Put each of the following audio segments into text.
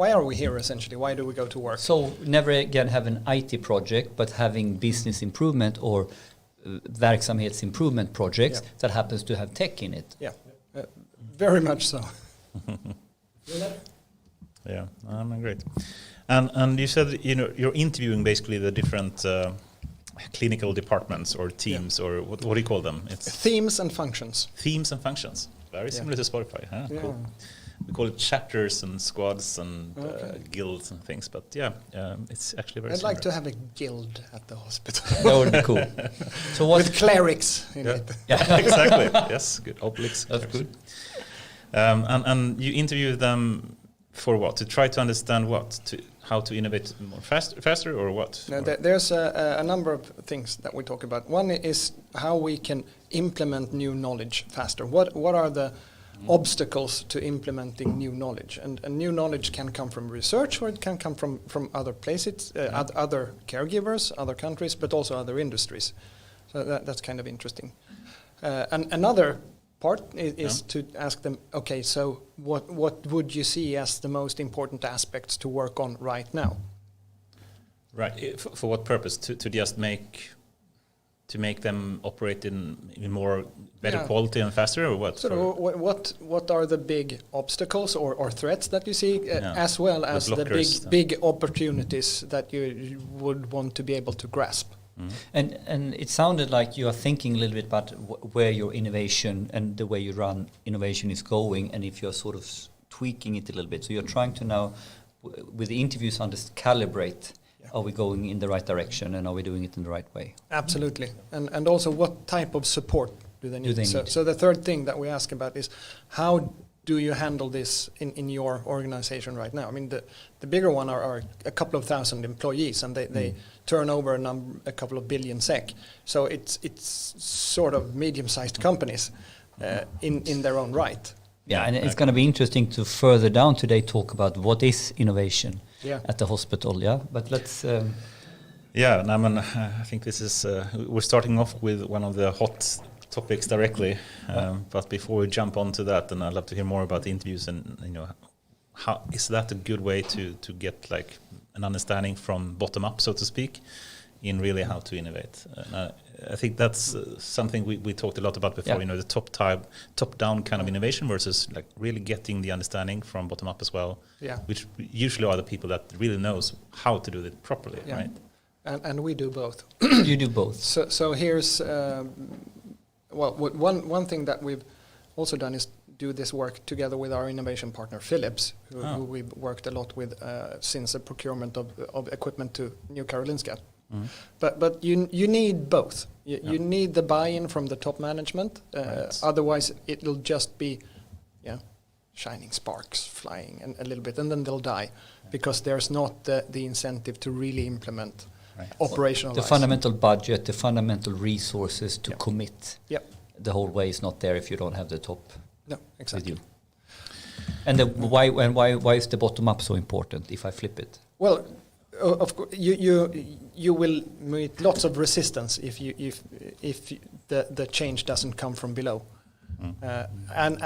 why are we here essentially? Why do we go to work? So never again have an IT project, but having business improvement or verksamhetsimprovement projects that happens to have tech in it. Yeah, very much so. Yeah, great. And you said you're interviewing basically the different clinical departments or teams or what do you call them? It's themes and functions. Themes and functions. Very similar to Spotify. Huh? Yeah. Cool. We call it chapters and squads and guilds and things, but it's actually very similar. I'd like to have a guild at the hospital. That would be cool. So what with clerics in it. Yeah, exactly. Yes, good. Obliques. That's good. And you interview them for what? To try to understand what? How to innovate more faster or what? No, there's a number of things that we talk about. One is how we can implement new knowledge faster. What are the obstacles to implementing new knowledge? And new knowledge can come from research, or it can come from other places, other caregivers, other countries, but also other industries. So that's kind of interesting. And another part is to ask them, okay, so what would you see as the most important aspects to work on right now? Right. For what purpose? To just make them operate in more better quality and faster, or what? So what are the big obstacles or threats that you see, as well as the big opportunities that you would want to be able to grasp? And it sounded like you are thinking a little bit about where your innovation and the way you run innovation is going, and if you're sort of tweaking it a little bit. So you're trying to now, with the interviews, calibrate. Are we going in the right direction, and are we doing it in the right way? Absolutely. And also, what type of support do they need? So the third thing that we ask about is, how do you handle this in your organization right now? I mean, the bigger one are a couple of thousand employees, and they turn over a couple of billion SEK. So it's sort of medium-sized companies in their own right. Yeah, and it's going to be interesting to further down today talk about what is innovation at the hospital. Yeah, but let's. I think this is we're starting off with one of the hot topics directly, but before we jump onto that, and I'd love to hear more about the interviews, and how is that a good way to get like an understanding from bottom up, so to speak, in really how to innovate. I think that's something we talked a lot about before. The top down kind of innovation versus like really getting the understanding from bottom up as well. Which usually are the people that really knows how to do it properly, right? And we do both. You do both. So here's one thing that we've also done is do this work together with our innovation partner Philips, who we've worked a lot with since the procurement of equipment to New Karolinska. But you need both. You need the buy-in from the top management. Otherwise, it'll just be shining sparks flying and a little bit, and then they'll die because there's not the incentive to really implement operational. The fundamental budget, the fundamental resources to commit. The whole way is not there if you don't have the top. No, exactly. With you. And why is the bottom up so important? If I flip it, well. Of course, you will meet lots of resistance if the change doesn't come from below. And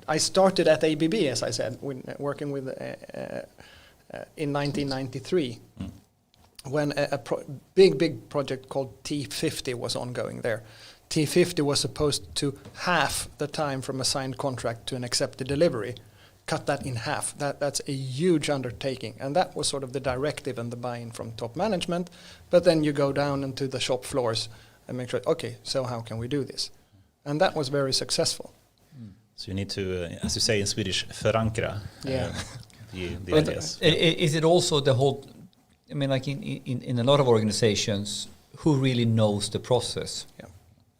I started at ABB, as I said, working with in 1993 when a big project called T50 was ongoing there. T50 was supposed to halve the time from a signed contract to an accepted delivery. Cut that in half. That's a huge undertaking, and that was sort of the directive and the buy-in from top management. But then you go down into the shop floors and make sure, okay, so how can we do this? And that was very successful. So you need to, as you say in Swedish, förankra the ideas. Is it also the whole? I mean, like in a lot of organizations, who really knows the process?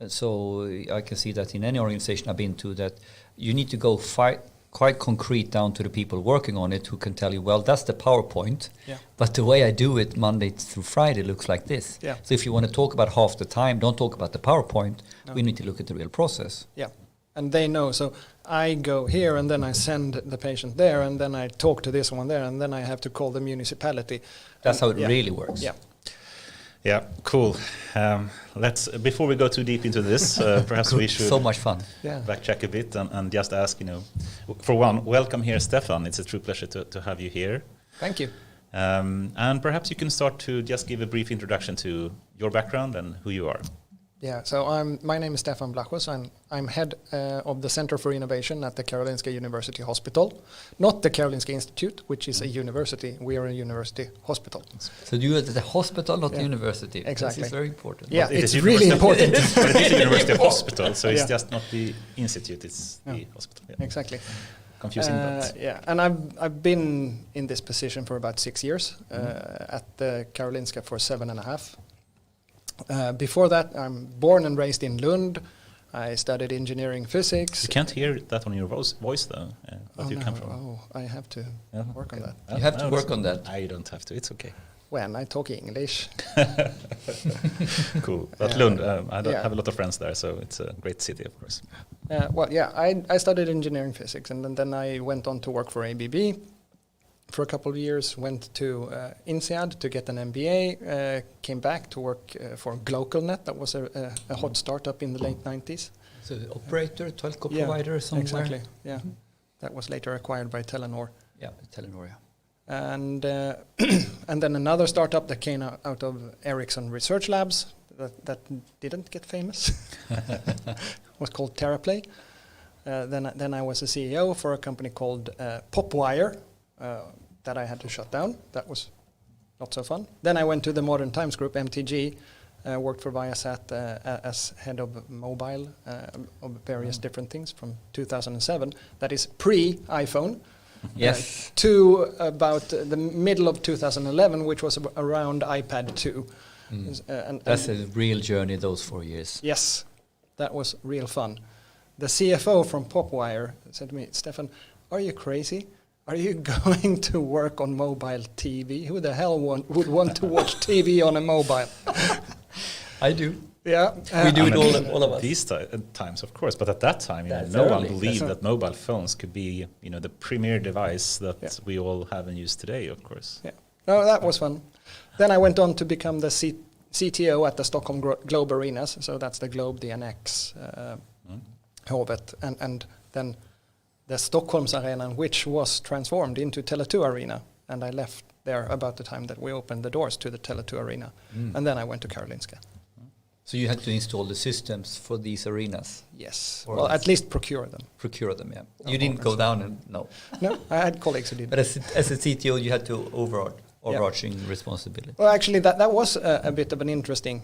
So I can see that in any organization I've been to, that you need to go quite concrete down to the people working on it who can tell you, well, that's the PowerPoint, but the way I do it Monday through Friday looks like this. So if you want to talk about half the time, don't talk about the PowerPoint. We need to look at the real process. And they know. So I go here and then I send the patient there and then I talk to this one there and then I have to call the municipality. That's how it really works. Yeah, cool. Let's before we go too deep into this, perhaps we should So much fun. Yeah. backtrack a bit and just ask, for one, welcome here, Stefan. It's a true pleasure to have you here. Thank you. And perhaps you can start to just give a brief introduction to your background and who you are. Yeah, so my name is Stefan Vlachos. I'm head of the Center for Innovation at the Karolinska University Hospital, not the Karolinska Institute, which is a university. We are a university hospital. So you are at the hospital, not the university. Exactly. This is very important. Yeah, But it's really important. But it is a university hospital, so it's Yeah. just not the institute, it's the hospital. Yeah. Exactly. Confusing, but Yeah, and I've been in this position for about 6 years, at the Karolinska for 7.5. Before that, I'm born and raised in Lund. I studied engineering physics. you can't hear that on your voice though. But you come from. I have to work on that. You have to work on that. I don't have to. It's okay. When I talk English. Cool. But Lund, I don't Yeah. have a lot of friends there, so it's a great city, of course. I studied engineering physics, and then I went on to work for ABB for a couple of years, went to INSEAD to get an MBA, came back to work for GlocalNet. That was a hot startup in the late 90s. So operator, telco provider somewhere. Exactly, yeah. That was later acquired by Telenor. Yeah, Telenor. Yeah. And and then another startup that came out of Ericsson Research Labs that didn't get famous was called TerraPlay. Then I was a CEO for a company called Popwire that I had to shut down. That was not so fun. Then I went to the Modern Times Group, MTG, worked for Viasat as head of mobile of various different things from 2007. That is pre-iPhone. Yes. To about the middle of 2011, which was around iPad 2. That's a real journey, those 4 years. Yes, that was real fun. The CFO from Popwire said to me, Stefan, are you crazy? Are you going to work on mobile TV? Who the hell would want to watch TV on a mobile? I do. Yeah, We do it all of us. These times, of course, but at that time, That's no one early. believed that mobile phones could be, the premier device that we all have and use today, of course. Yeah, no, that was fun. Then I went on to become the CTO at the Stockholm Globe Arenas. So that's the Globe, the NX, Hovet, and then the Stockholms Arena, which was transformed into Tele2 Arena. And I left there about the time that we opened the doors to the Tele2 Arena. And then I went to Karolinska. So you had to install the systems for these arenas. Yes, Or well, else. at least procure them. Procure them, yeah. You didn't go down and no. No, I had colleagues who did. But as a CTO, you had to overarching responsibility. Well, actually, that was a bit of an interesting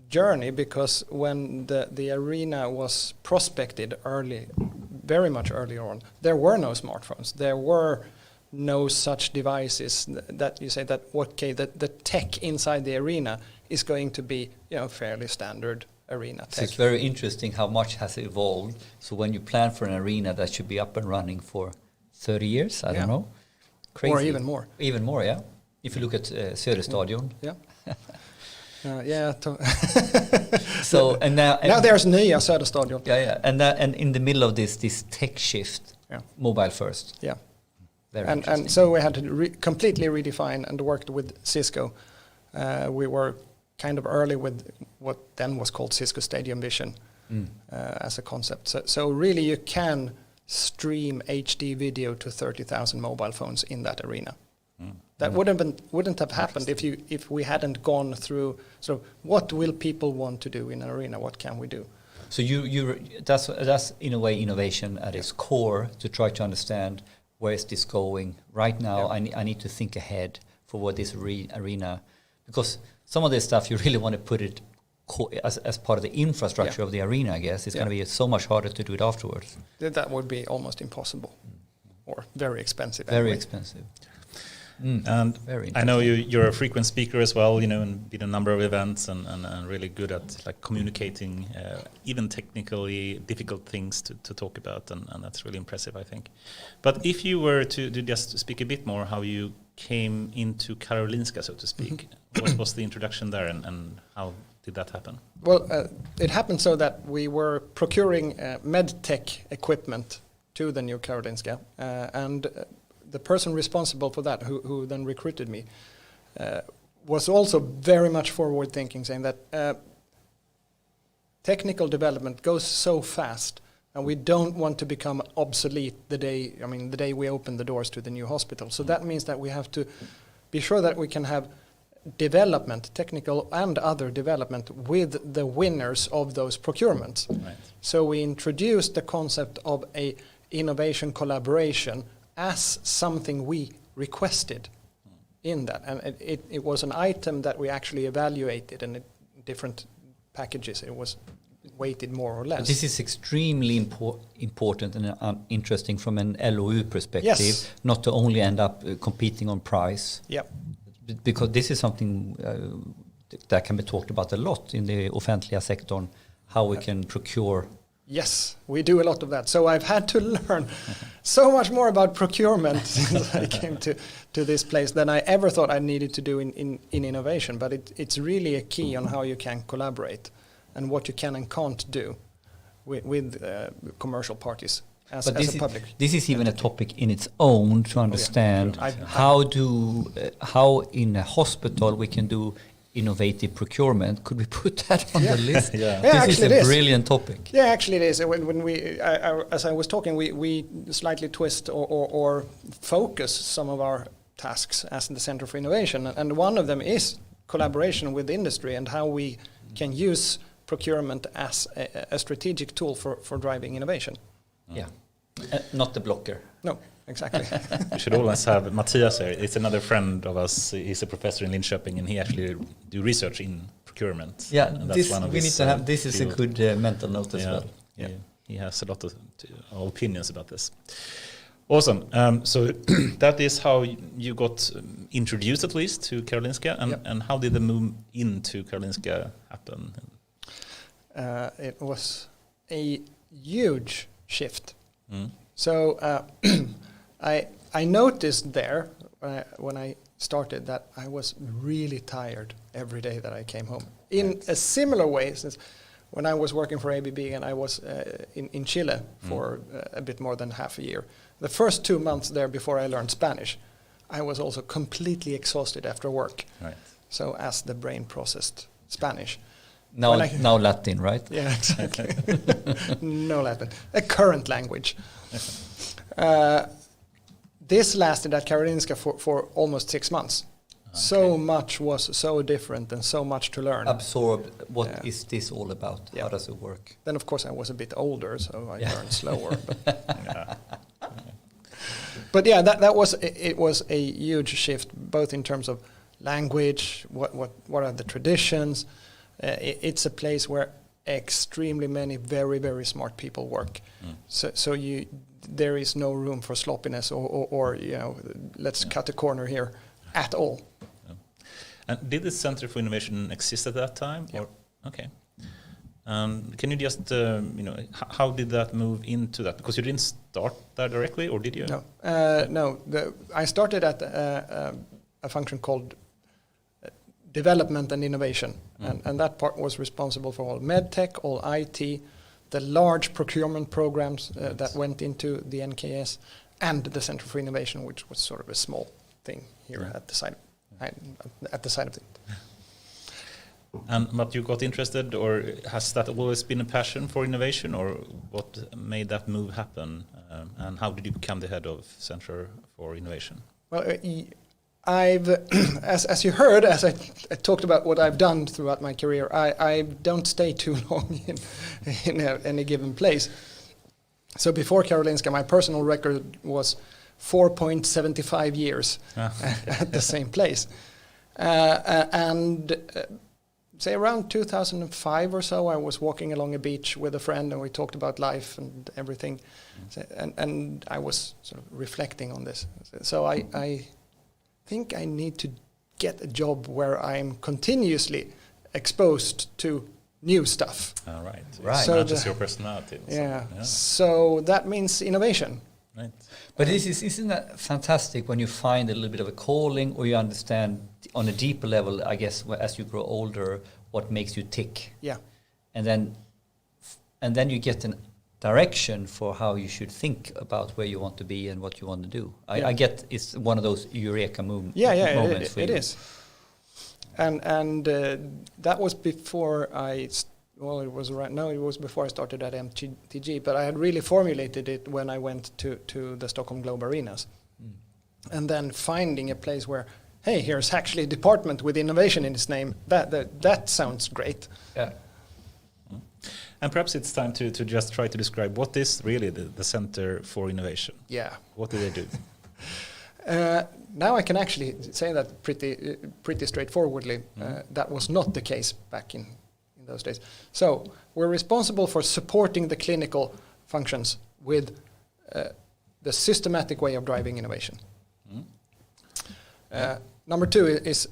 journey, because when the arena was prospected very much earlier on, there were no smartphones. There were no such devices that you say that, okay, the tech inside the arena is going to be, fairly standard arena So tech. it's very interesting how much has evolved. So when you plan for an arena that should be up and running for 30 years, I don't know. Crazy. Or even more. Even more, yeah. If you look at Söderstadion. Yeah. So and now there's Nya Söderstadion. Yeah. And in the middle of this tech shift, mobile first. Yeah. Very And interesting. so we had to completely redefine and worked with Cisco. We were kind of early with what then was called Cisco Stadium Vision as a concept. So really you can stream HD video to 30,000 mobile phones in that arena. That wouldn't have happened if we hadn't gone through. So what will people want to do in an arena? What can we do? So that's in a way innovation at its core, to try to understand where is this going right now. I need to think ahead for what this arena, because some of this stuff you really want to put it as part of the infrastructure of the arena. I guess it's going to be so much harder to do it afterwards. That would be almost impossible, or very expensive. Very anyway. expensive. And Very I know you're a frequent speaker as well, and been a number of events and really good at communicating even technically difficult things to talk about, and that's really impressive, I think. But if you were to just speak a bit more how you came into Karolinska, so to speak, what was the introduction there, and how did that happen? Well, it happened so that we were procuring medtech equipment to the new Karolinska, and the person responsible for that, who then recruited me, was also very much forward thinking, saying that technical development goes so fast, and we don't want to become obsolete the day we open the doors to the new hospital. So that means that we have to be sure that we can have development, technical and other development, with the winners of those procurements. Right. So we introduced the concept of a innovation collaboration as something we requested in that, and it was an item that we actually evaluated, and in different packages it was weighted more or less. But this is extremely important and interesting from an LOU perspective, Yes. not to only end up competing on price. Yeah. Because this is something that can be talked about a lot in the offentliga sektorn, how we can procure. Yes, we do a lot of that. So I've had to learn so much more about procurement since I came to this place than I ever thought I needed to do in innovation. But it's really a key on how you can collaborate and what you can and can't do with commercial parties as a public. This is even a topic in its own to understand how in a hospital we can do innovative procurement. Could we put that on the list? This is a brilliant topic. Yeah, actually it is. When as I was talking, we slightly twist or focus some of our tasks as the Center for Innovation, and one of them is collaboration with industry and how we can use procurement as a strategic tool for driving innovation. Yeah, not the blocker. No, exactly. We should always have Matthias here. It's another friend of us. He's a professor in Linköping, and he actually do research in procurement. Yeah, we need to have. This is field. A good mental note as well. Yeah, he has a lot of opinions about this. Awesome. So that is how you got introduced, at least, to Karolinska, and how did the move into Karolinska happen? It was a huge shift. So I noticed there when I started that I was really tired every day that I came home. In a similar way, since when I was working for ABB and I was in Chile for a bit more than half a year, the first 2 months there before I learned Spanish, I was also completely exhausted after work. Right. So as the brain processed Spanish. Now Latin, right? Yeah, exactly. No Latin. A current language. This lasted at Karolinska for almost 6 months. Okay. So much was so different and so much to learn. Absorb. What is this all about? Yeah. How does it work? Then, of course, I was a bit older, so I learned slower. But yeah, that was a huge shift, both in terms of language, what are the traditions. It's a place where extremely many very, very smart people work. So there is no room for sloppiness or let's cut a corner here at all. And did the Center for Innovation exist at that time? Yeah. Okay. Can you just how did that move into that? Because you didn't start there directly, or did you? No. I started at a function called development and innovation, and that part was responsible for all medtech, all IT, the large procurement programs that went into the NKS, and the Center for Innovation, which was sort of a small thing here at the side of it. But you got interested, or has that always been a passion for innovation, or what made that move happen? And how did you become the head of Center for Innovation? Well, I've, as you heard, as I talked about what I've done throughout my career, I don't stay too long in any given place. So before Karolinska, my personal record was 4.75 years at the same place. Say around 2005 or so, I was walking along a beach with a friend, and we talked about life and everything. And I was sort of reflecting on this. So I think I need to get a job where I'm continuously exposed to new stuff. Right. So matches your personality. Yeah. So that means innovation. Right. But isn't that fantastic when you find a little bit of a calling, or you understand on a deeper level, I guess, as you grow older, what makes you tick? Yeah. And then you get an direction for how you should think about where you want to be and what you want to do. I get it's one of those eureka moments. Yeah, it is. and that was before it was before I started at MTG, but I had really formulated it when I went to the Stockholm Globe Arenas. And then finding a place where, hey, here's actually a department with innovation in its name. That sounds great. Yeah. And perhaps it's time to just try to describe what is really the Center for Innovation. Yeah. What do they do? Now I can actually say that pretty straightforwardly. That was not the case back in those days. So we're responsible for supporting the clinical functions with the systematic way of driving innovation. Number two is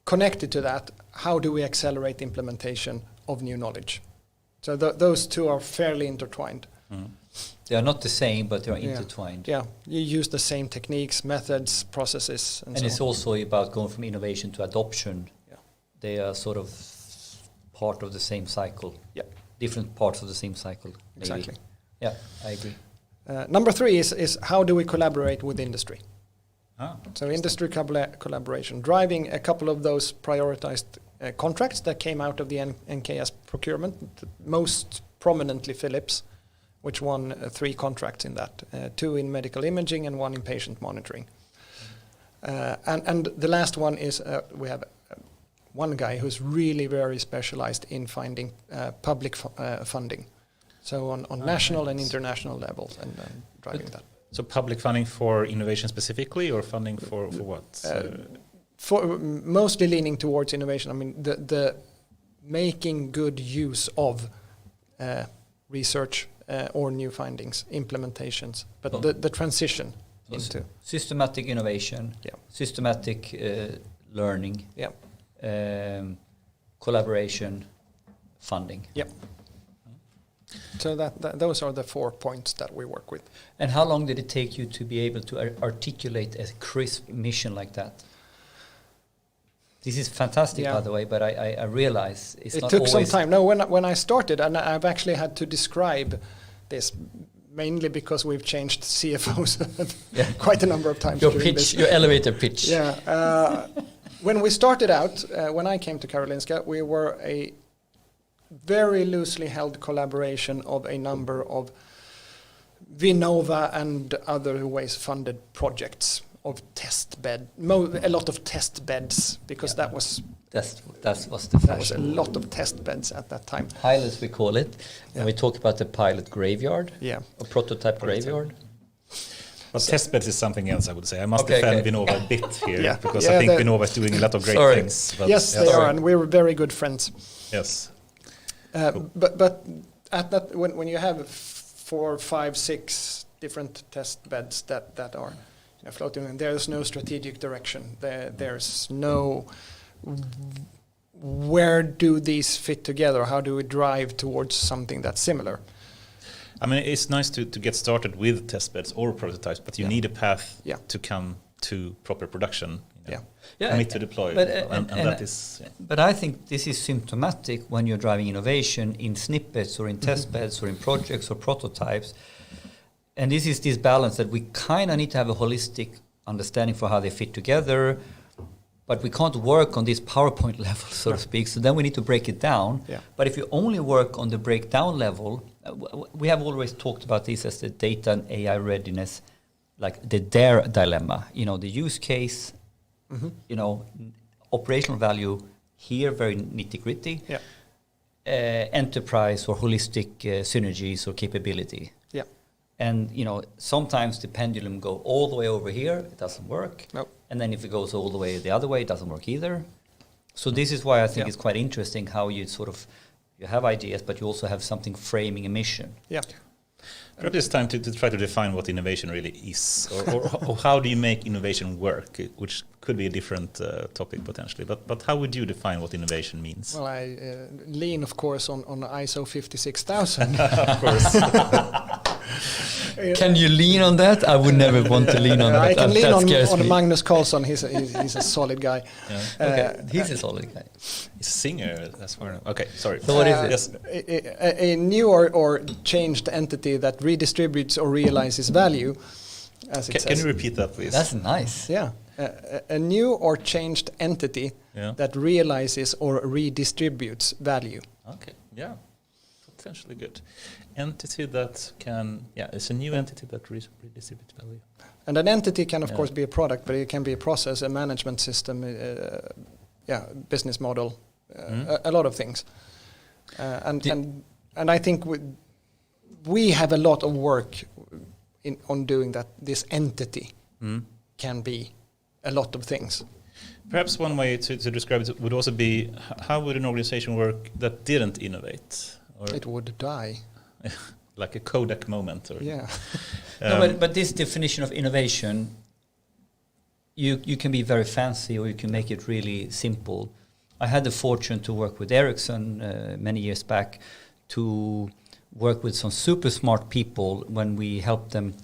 connected to that. How do we accelerate implementation of new knowledge? So those two are fairly intertwined. They are not the same, but they are intertwined. Yeah, you use the same techniques, methods, processes, and so it's on. also about going from innovation to adoption. Yeah. They are sort of part of the same cycle. Yeah. Different parts of the same cycle. Maybe. Exactly. Yeah, I agree. Number three is how do we collaborate with industry? So industry collaboration, driving a couple of those prioritized contracts that came out of the NKS procurement, most prominently Philips, which won 3 contracts in that, 2 in medical imaging and 1 in patient monitoring. And the last one is we have one guy who's really very specialized in finding public funding. So on national and international levels and driving that. So public funding for innovation specifically, or funding for what? For mostly leaning towards innovation. I mean, the making good use of research or new findings, implementations, but the transition into systematic innovation, systematic learning, collaboration, funding. Yeah. So those are the 4 points that we work with. And how long did it take you to be able to articulate a crisp mission like that? This is fantastic, by the way, but I realize it's not always... It took some time. No, when I started, and I've actually had to describe this mainly because we've changed CFOs quite a number of times. Your pitch, your elevator pitch. Yeah. When we started out, when I came to Karolinska, we were a very loosely held collaboration of a number of Vinnova and other ways funded projects of test bed, a lot of test beds, because that was the fashion. That was a lot of test beds at that time. Pilots, we call it, and we talk about the pilot graveyard, a prototype graveyard. But test beds is something else, I would say. I must defend Vinnova a bit here, because I think Vinnova is doing a lot of great things. But yes, they are, and we're very good friends. Yes. But at that, when you have 4, 5, 6 different test beds that are floating, and there's no strategic direction. There's no where do these fit together? How do we drive towards something that's similar? I mean, it's nice to get started with test beds or prototypes, but you need a path to come to proper production. Commit to deploy, and that is. But I think this is symptomatic when you're driving innovation in snippets or in test beds or in projects or prototypes. And this is this balance that we kind of need to have a holistic understanding for how they fit together, but we can't work on this PowerPoint level, so to speak. So then we need to break it down. Yeah. But if you only work on the breakdown level, we have always talked about this as the data and AI readiness, like the DARE dilemma. The use case, operational value here, very nitty gritty. Yeah. Enterprise or holistic synergies or capability. Yeah. And sometimes the pendulum go all the way over here, it doesn't work. Nope. And then if it goes all the way the other way, it doesn't work either. So this is why I think it's quite interesting how you you have ideas, but you also have something framing a mission. Yeah. Perhaps it's time to try to define what innovation really is, or how do you make innovation work, which could be a different topic potentially. But how would you define what innovation means? Well, I lean, of course, on ISO 56000. Of course. Can you lean on that? I would never want to lean on that. I can lean on Magnus Carlsson. He's a solid guy. Yeah. Okay, he's a solid guy. He's a singer. That's far. Okay, sorry. So what is it? Yes. A new or changed entity that redistributes or realizes value, as it says. Can you repeat that, please? That's nice. Yeah. A new or changed entity that realizes or redistributes value. Okay, yeah, potentially good. Entity that can, it's a new entity that redistributes value. And an entity can, of course, be a product, but it can be a process, a management system, business model, a lot of things. And I think we have a lot of work on doing that. This entity can be a lot of things. Perhaps one way to describe it would also be, how would an organization work that didn't innovate? Or it would die. Like a Kodak moment. Or but this definition of innovation, you can be very fancy or you can make it really simple. I had the fortune to work with Ericsson many years back, to work with some super smart people when we helped them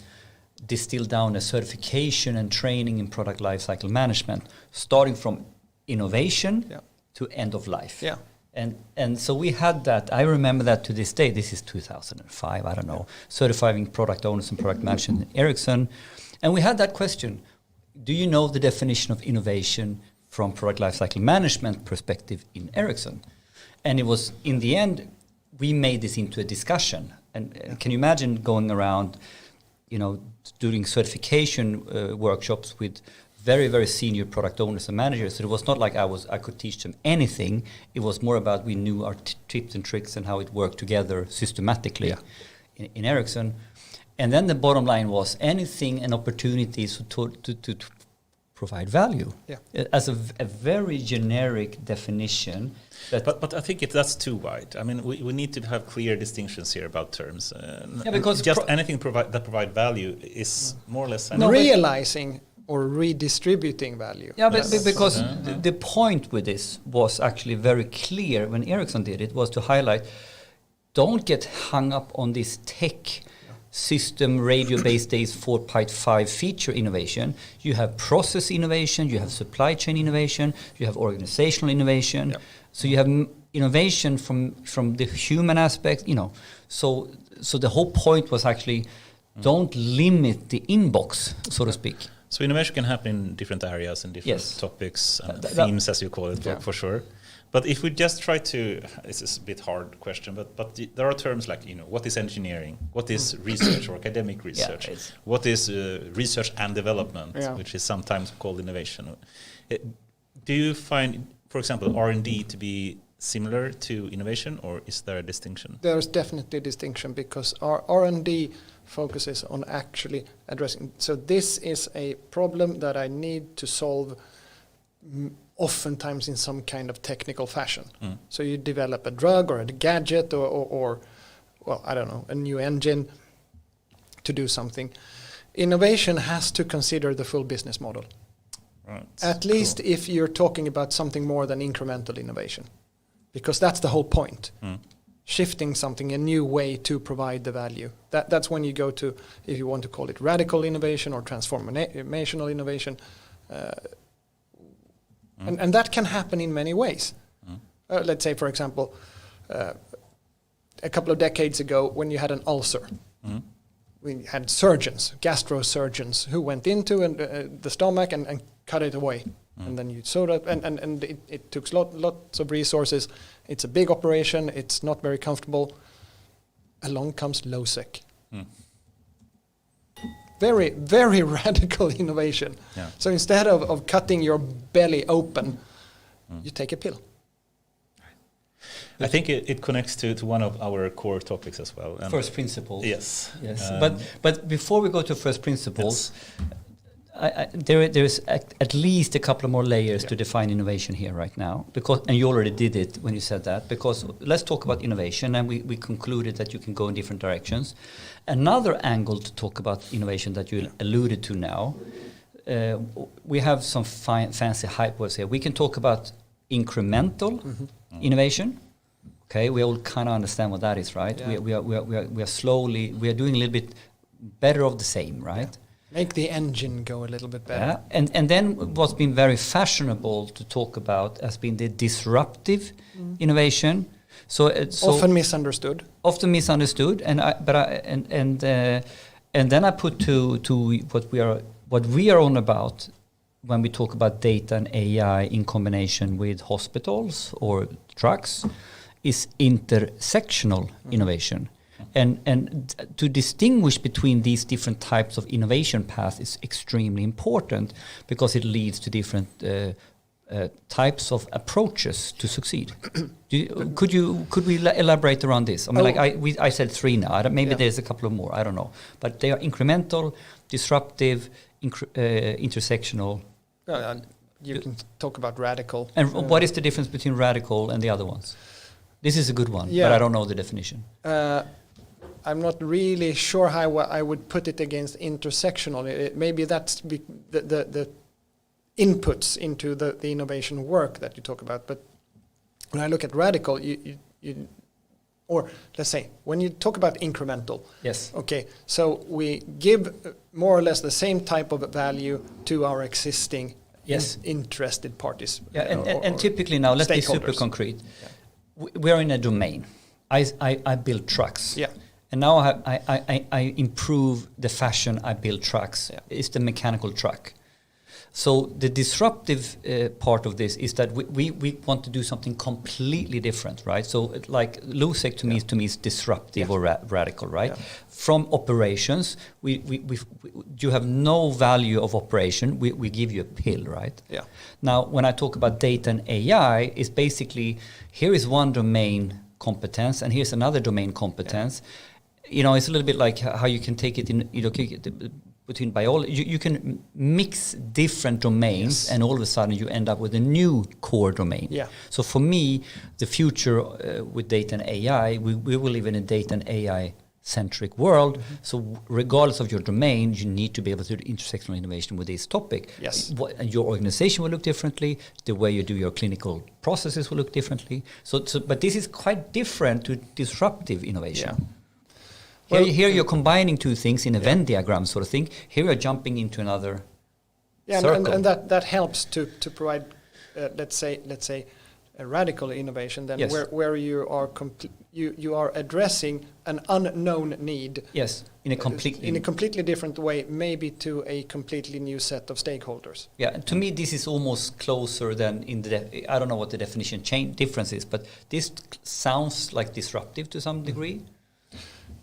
distill down a certification and training in product lifecycle management, starting from innovation to end of life. Yeah. And so we had that. I remember that to this day. This is 2005, I don't know, certifying product owners and product managers in Ericsson. And we had that question: do you know the definition of innovation from product lifecycle management perspective in Ericsson? And it was, in the end, we made this into a discussion. And can you imagine going around, doing certification workshops with very, very senior product owners and managers? So it was not like I could teach them anything. It was more about we knew our tips and tricks and how it worked together systematically in Ericsson. And then the bottom line was anything and opportunities to provide value. As a very generic definition. But I think that's too wide. I mean, we need to have clear distinctions here about terms. Because just anything that provide value is more or less... realizing or redistributing value. Yeah, because the point with this was actually very clear when Ericsson did it, was to highlight, don't get hung up on this tech system radio-based days 4.5 feature innovation. You have process innovation, you have supply chain innovation, you have organizational innovation. Yep. So you have innovation from the human aspect, So the whole point was actually don't limit the inbox, so to speak. So innovation can happen in different areas and different topics and themes, as you call it, for sure. But if we just try to, this is a bit hard question, but there are terms like, what is engineering? What is research or academic research? What is research and development, which is sometimes called innovation? Do you find, for example, R&D to be similar to innovation, or is there a distinction? There's definitely a distinction, because our R&D focuses on actually addressing. So this is a problem that I need to solve oftentimes in some kind of technical fashion. So you develop a drug or a gadget or I don't know, a new engine to do something. Innovation has to consider the full business model. Right. At least if you're talking about something more than incremental innovation, because that's the whole point. Shifting something, a new way to provide the value. That's when you go to, if you want to call it radical innovation or transformational innovation. And that can happen in many ways. Let's say, for example, a couple of decades ago, when you had an ulcer, we had surgeons, gastrosurgeons, who went into the stomach and cut it away. And then you sewed up, and it took lots of resources. It's a big operation. It's not very comfortable. Along comes LOSEC. Very, very radical innovation. Yeah. So instead of cutting your belly open, you take a pill. I think it connects to one of our core topics as well. First principles. Yes. But before we go to first principles, there's at least a couple of more layers to define innovation here right now, and you already did it when you said that, because let's talk about innovation, and we concluded that you can go in different directions. Another angle to talk about innovation that you alluded to now, we have some fancy hype words here. We can talk about incremental innovation. Okay, we all kind of understand what that is, right? Yeah. We are doing a little bit better of the same, right? Yeah. Make the engine go a little bit better. Yeah. And then what's been very fashionable to talk about has been the disruptive innovation. So often misunderstood. And then I put to what we are on about when we talk about data and AI in combination with hospitals or drugs is intersectional innovation. And to distinguish between these different types of innovation paths is extremely important because it leads to different types of approaches to succeed. Could we elaborate around this? I mean, I said 3 now. Maybe there's a couple of more. I don't know. But they are incremental, disruptive, intersectional. You can talk about radical. And what is the difference between radical and the other ones? This is a good one, but I don't know the definition. I'm not really sure how I would put it against intersectional. Maybe that's the inputs into the innovation work that you talk about. But when I look at radical, or let's say, when you talk about incremental. Yes. Okay, so we give more or less the same type of value to our existing interested parties. Yeah, and typically now, let's be super concrete. Yeah. We are in a domain. I build trucks. Yeah. And now I improve the fashion I build trucks. Yeah. It's the mechanical truck. So the disruptive part of this is that we want to do something completely different, right? So like LUSEC to me is disruptive or radical, right? Yeah. From operations, you have no value of operation. We give you a pill, right? Yeah. Now, when I talk about data and AI, it's basically here is one domain competence and here's another domain competence. Yeah. You know, it's a little bit like how you can take it in, between biology, you can mix different domains, and all of a sudden you end up with a new core domain. Yeah. So for me, the future with data and AI, we will live in a data and AI centric world. Mm-hmm. So regardless of your domain, you need to be able to do intersectional innovation with this topic. Yes. Your organization will look differently. The way you do your clinical processes will look differently. But this is quite different to disruptive innovation. Yeah. Here you're combining two things in a Venn diagram sort of thing. Here you're jumping into another circle. And that helps to provide, let's say, a radical innovation. Then where you are you are addressing an unknown need. Yes, in a completely different way, maybe to a completely new set of stakeholders. Yeah, to me this is almost closer than in the. I don't know what the definition difference is, but this sounds like disruptive to some degree.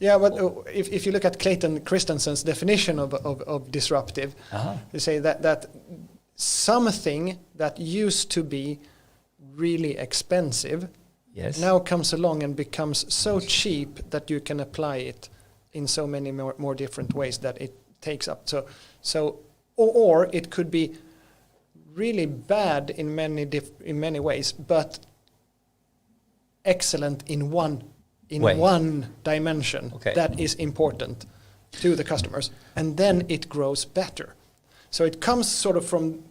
Yeah, but if you look at Clayton Christensen's definition of disruptive, they say that something that used to be really expensive now comes along and becomes so cheap that you can apply it in so many more different ways that it takes up. Or it could be really bad in many ways, but excellent in one dimension that is important to the customers, and then it grows better. So it comes sort of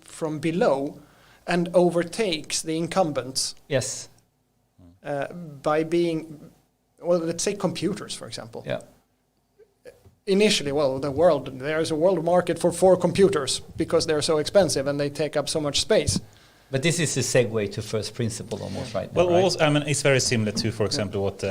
from below and overtakes the incumbents. Yes. By being, well, let's say computers, for example. Yeah. Initially, there's a world market for 4 computers because they're so expensive and they take up so much space. But this is a segue to first principle almost, right? Now, well, right? Also, I mean, it's very similar to, for example, what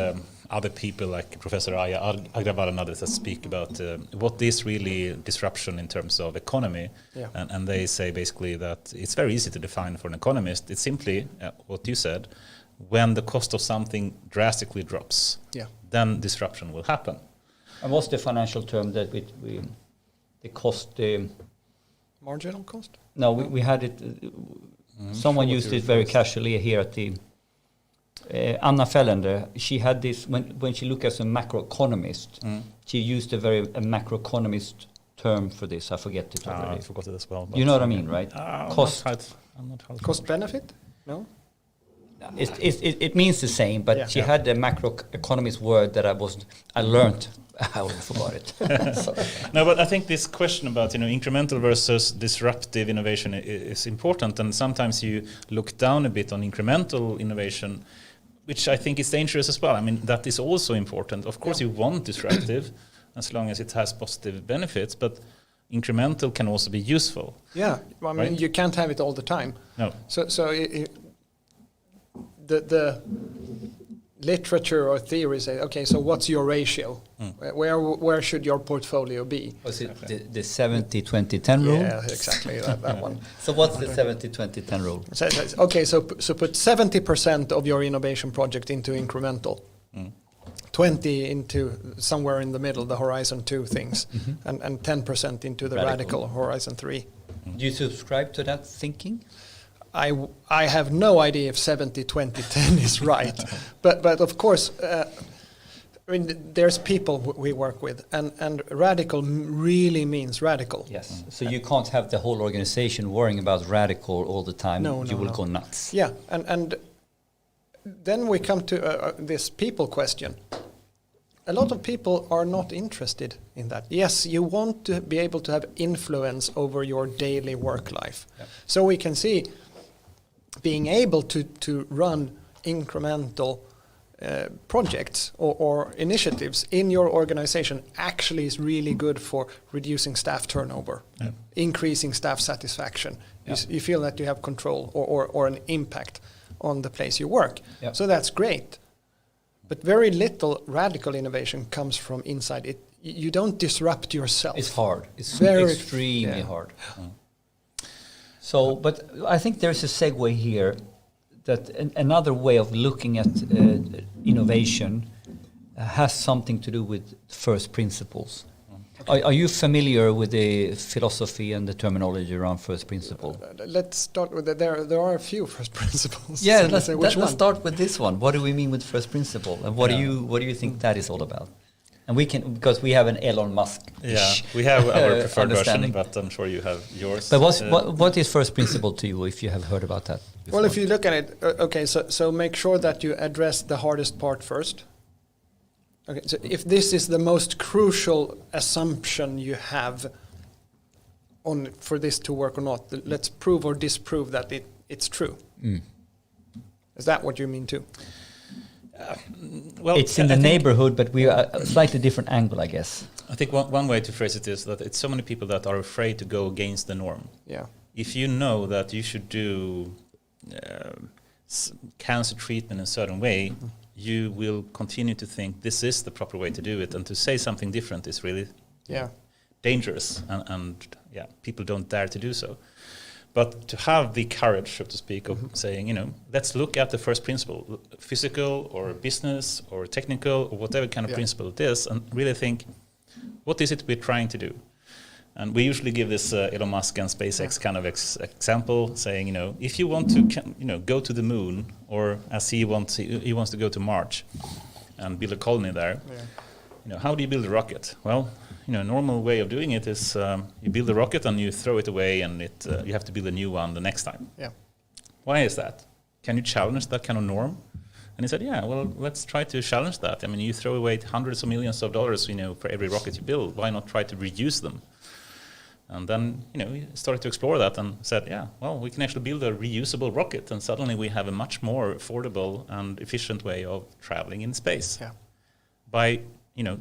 other people like Professor AIAW and others that speak about what is really disruption in terms of economy. Yeah. And they say basically that it's very easy to define for an economist. It's simply what you said, when the cost of something drastically drops, then disruption will happen. And what's the financial term that the cost? Marginal cost? No, we had it. Someone used it very casually here at the Anna Fellander. She had this when she looked as a macroeconomist. She used a macroeconomist term for this. I forget it already. I forgot it as well. You know what I mean, right? Cost. Cost benefit? No. It means the same, but she had a macroeconomist word that I learned. I already forgot it. No, but I think this question about incremental versus disruptive innovation is important, and sometimes you look down a bit on incremental innovation, which I think is dangerous as well. I mean, that is also important. Of course, you want disruptive as long as it has positive benefits, but incremental can also be useful. Yeah, I mean, you can't have it all the time. No. So literature or theory say, okay, so what's your ratio? Where should your portfolio be? Was it the 70-20-10 rule? Yeah, exactly, that one. So what's the 70-20-10 rule? Okay, so put 70% of your innovation project into incremental, 20 into somewhere in the middle, the horizon 2 things, and 10% into the radical horizon 3. Do you subscribe to that thinking? I have no idea if 70-20-10 is right, but of course, I mean, there's people we work with, and radical really means radical. Yes. So you can't have the whole organization worrying about radical all the time. No, you will go nuts. Yeah, and then we come to this people question. A lot of people are not interested in that. Yes, you want to be able to have influence over your daily work life. Yeah. So we can see being able to run incremental projects or initiatives in your organization actually is really good for reducing staff turnover, increasing staff satisfaction. You feel that you have control or an impact on the place you work. So that's great. But very little radical innovation comes from inside. You don't disrupt yourself. It's hard. It's very extremely hard. So, but I think there's a segue here that another way of looking at innovation has something to do with first principles. Okay. Are you familiar with the philosophy and the terminology around first principle? Let's start with that. There are a few first principles. Yeah, let's start with this one. What do we mean with first principle, and what do you think that is all about? And we can, because we have an Elon Musk. Yeah, we have our preferred version, but I'm sure you have yours. But what is first principle to you, if you have heard about that before? Well, if you look at it, okay, so make sure that you address the hardest part first. Okay, so if this is the most crucial assumption you have on for this to work or not, let's prove or disprove that it's true. Is that what you mean too? Well, it's in the neighborhood, but we are a slightly different angle, I guess. I think one way to phrase it is that it's so many people that are afraid to go against the norm. Yeah. If you know that you should do cancer treatment in a certain way, you will continue to think this is the proper way to do it, and to say something different is really dangerous, and people don't dare to do so. But to have the courage, so to speak, of saying, let's look at the first principle, physical or business or technical or whatever kind of principle it is, and really think, what is it we're trying to do? And we usually give this Elon Musk and SpaceX kind of example, saying, if you want to, go to the moon, or as he wants to go to Mars and build a colony there, how do you build a rocket? Well, normal way of doing it is you build a rocket and you throw it away, and you have to build a new one the next time. Yeah. Why is that? Can you challenge that kind of norm? And he said, well, let's try to challenge that. I mean, you throw away hundreds of millions of dollars, for every rocket you build. Why not try to reuse them? And then, we started to explore that and said, we can actually build a reusable rocket, and suddenly we have a much more affordable and efficient way of traveling in space. Yeah. By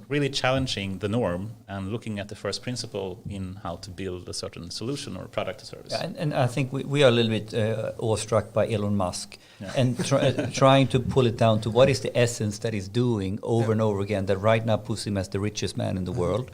really challenging the norm and looking at the first principle in how to build a certain solution or product or service. Yeah, and I think we are a little bit awestruck by Elon Musk and trying to pull it down to what is the essence that he's doing over and over again, that right now puts him as the richest man in the world.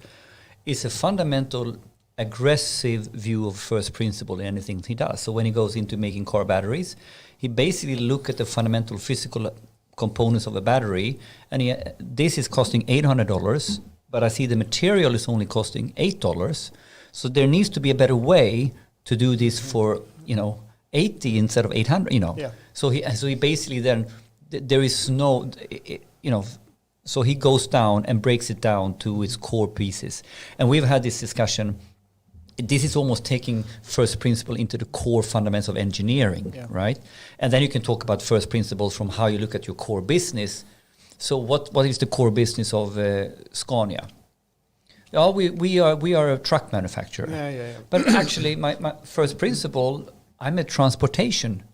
It's a fundamental aggressive view of first principle in anything he does. So when he goes into making car batteries, he basically look at the fundamental physical components of a battery, and this is costing $800, but I see the material is only costing $8. So there needs to be a better way to do this for 80 instead of 800. So he basically then there is no so he goes down and breaks it down to its core pieces. And we've had this discussion. This is almost taking first principle into the core fundamentals of engineering, right? And then you can talk about first principles from how you look at your core business. So what is the core business of Scania? Oh, we are a truck manufacturer. But actually, my first principle, I'm a transportation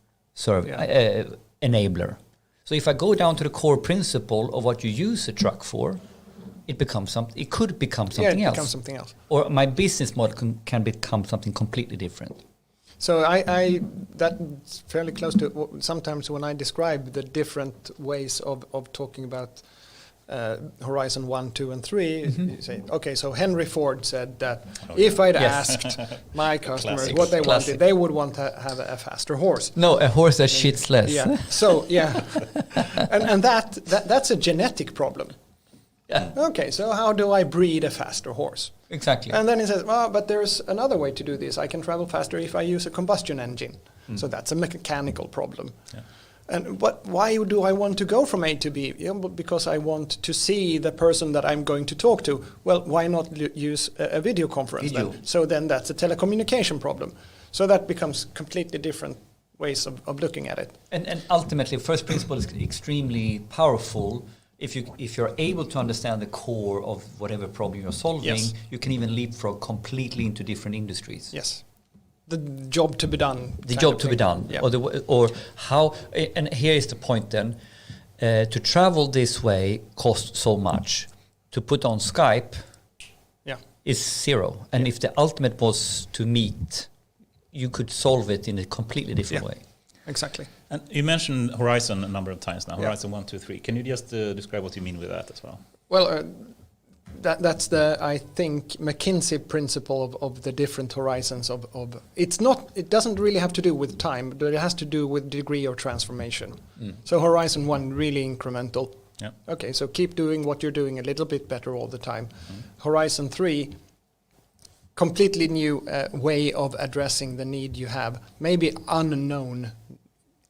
enabler. So if I go down to the core principle of what you use a truck for, it could become something else. Becomes something else. Or my business model can become something completely different. So that's fairly close to sometimes when I describe the different ways of talking about Horizon 1, 2, and 3, you say, okay, so Henry Ford said that if I'd asked my customers what they wanted, they would want to have a faster horse. No, a horse that shits less. Yeah. So and that's a genetic problem. Yeah. Okay, so how do I breed a faster horse? Exactly. And then he says, well, but there's another way to do this. I can travel faster if I use a combustion engine. So that's a mechanical problem. Yeah. And why do I want to go from A to B? Because I want to see the person that I'm going to talk to. Well, why not use a video conference then? So then that's a telecommunication problem. So that becomes completely different ways of looking at it. And ultimately, first principle is extremely powerful. If you're able to understand the core of whatever problem you're solving, you can even leapfrog completely into different industries. Yes. The job to be done. The job to be done. Yeah. Or how, and here is the point then, to travel this way costs so much. To put on Skype is zero. And if the ultimate was to meet, you could solve it in a completely different way. Exactly. And you mentioned Horizon a number of times now, Horizon 1, 2, 3. Can you just describe what you mean with that as well? Well, that's the, I think, McKinsey principle of the different horizons of it doesn't really have to do with time, but it has to do with degree of transformation. So Horizon 1, really incremental. Yeah. Okay, so keep doing what you're doing a little bit better all the time. Horizon 3, completely new way of addressing the need you have, maybe unknown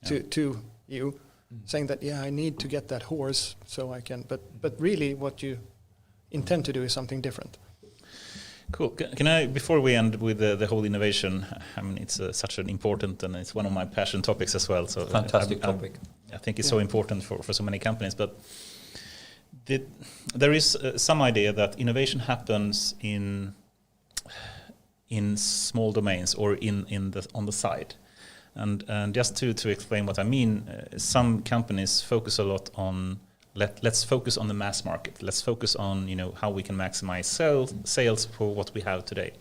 to you, saying that, I need to get that horse so I can, but really what you intend to do is something different. Cool. Can I, before we end with the whole innovation, I mean, it's such an important, and it's one of my passion topics as well. So fantastic topic. I think it's so important for so many companies, but there is some idea that innovation happens in small domains or on the side. And just to explain what I mean, some companies focus a lot on let's focus on the mass market. Let's focus on how we can maximize sales for what we have today.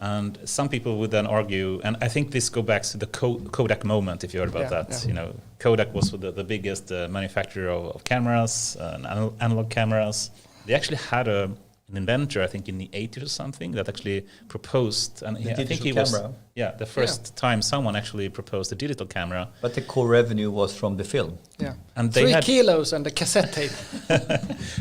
And some people would then argue, and I think this goes back to the Kodak moment, if you heard about that. Yeah. Kodak was the biggest manufacturer of cameras, analog cameras. They actually had an inventor, I think in the 80s or something, that actually proposed, and I think he was the first time someone actually proposed a digital camera. But the core revenue was from the film. Yeah, and 3 kilos and a cassette tape.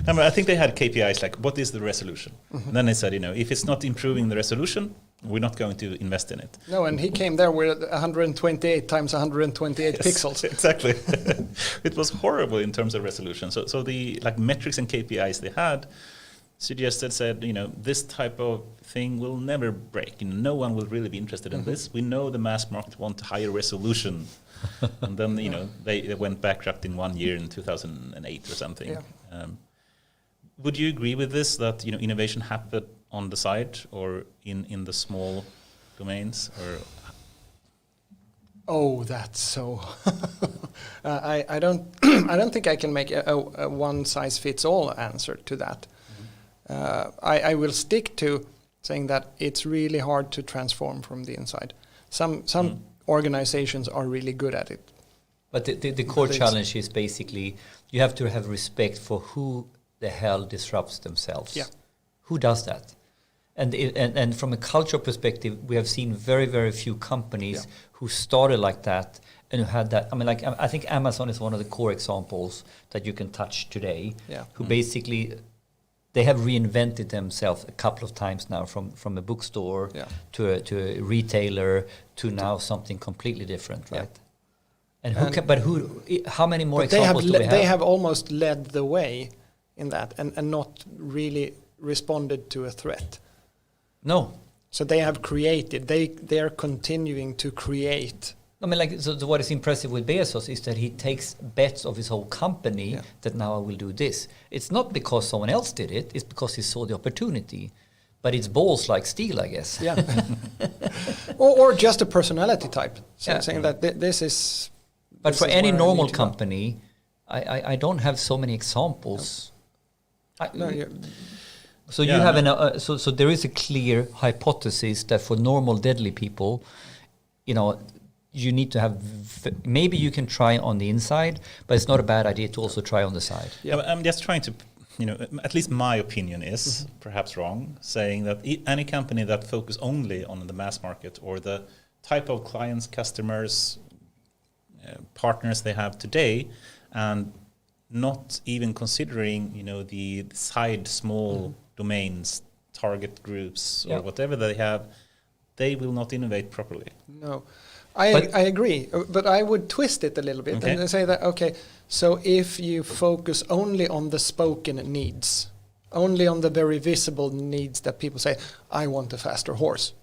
I think they had KPIs like, what is the resolution? And then they said, if it's not improving the resolution, we're not going to invest in it. No, and he came there with 128 times 128 pixels. Exactly. It was horrible in terms of resolution. So the metrics and KPIs they had said, this type of thing will never break. No one will really be interested in this. We know the mass market want higher resolution. And then, they went bankrupt in 1 year in 2008 or something. Yeah. Would you agree with this, that, innovation happened on the side or in the small domains? Or Oh, that's so. I don't I don't think I can make a one size fits all answer to that. I will stick to saying that it's really hard to transform from the inside. Some organizations are really good at it. But the core challenge is basically you have to have respect for who the hell disrupts themselves. Yeah. Who does that? And from a cultural perspective, we have seen very, very few companies who started like that and who had that. I mean, I think Amazon is one of the core examples that you can touch today. Yeah. Who basically they have reinvented themselves a couple of times now, from a bookstore to a retailer to now something completely different, right? And how many more examples do we have? They have almost led the way in that and not really responded to a threat. No. So they have created, they are continuing to create. I mean, so what is impressive with Bezos is that he takes bets of his whole company that now I will do this. It's not because someone else did it, it's because he saw the opportunity. But it's balls like steel, I guess. Yeah. or just a personality type. Saying that this is... But for any normal company, I don't have so many examples. So you have so there is a clear hypothesis that for normal deadly people, you need to have, maybe you can try on the inside, but it's not a bad idea to also try on the side. Yeah, I'm just trying to, at least my opinion is, perhaps wrong, saying that any company that focus only on the mass market or the type of clients, customers, partners they have today, and not even considering, the side small domains, target groups, or whatever they have, they will not innovate properly. No, I agree, but I would twist it a little bit and say that, okay, so if you focus only on the spoken needs, only on the very visible needs that people say, I want a faster horse,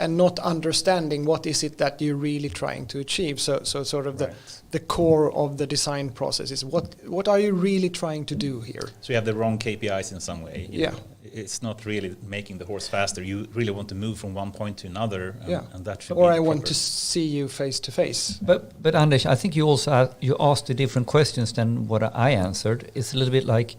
and not understanding what is it that you're really trying to achieve. So sort of the core of the design process is what are you really trying to do here? So you have the wrong KPIs in some way. Yeah. It's not really making the horse faster. You really want to move from one point to another, and that should or be I want to see you face to face. But Anders, I think you also you asked the different questions than what I answered. It's a little bit like,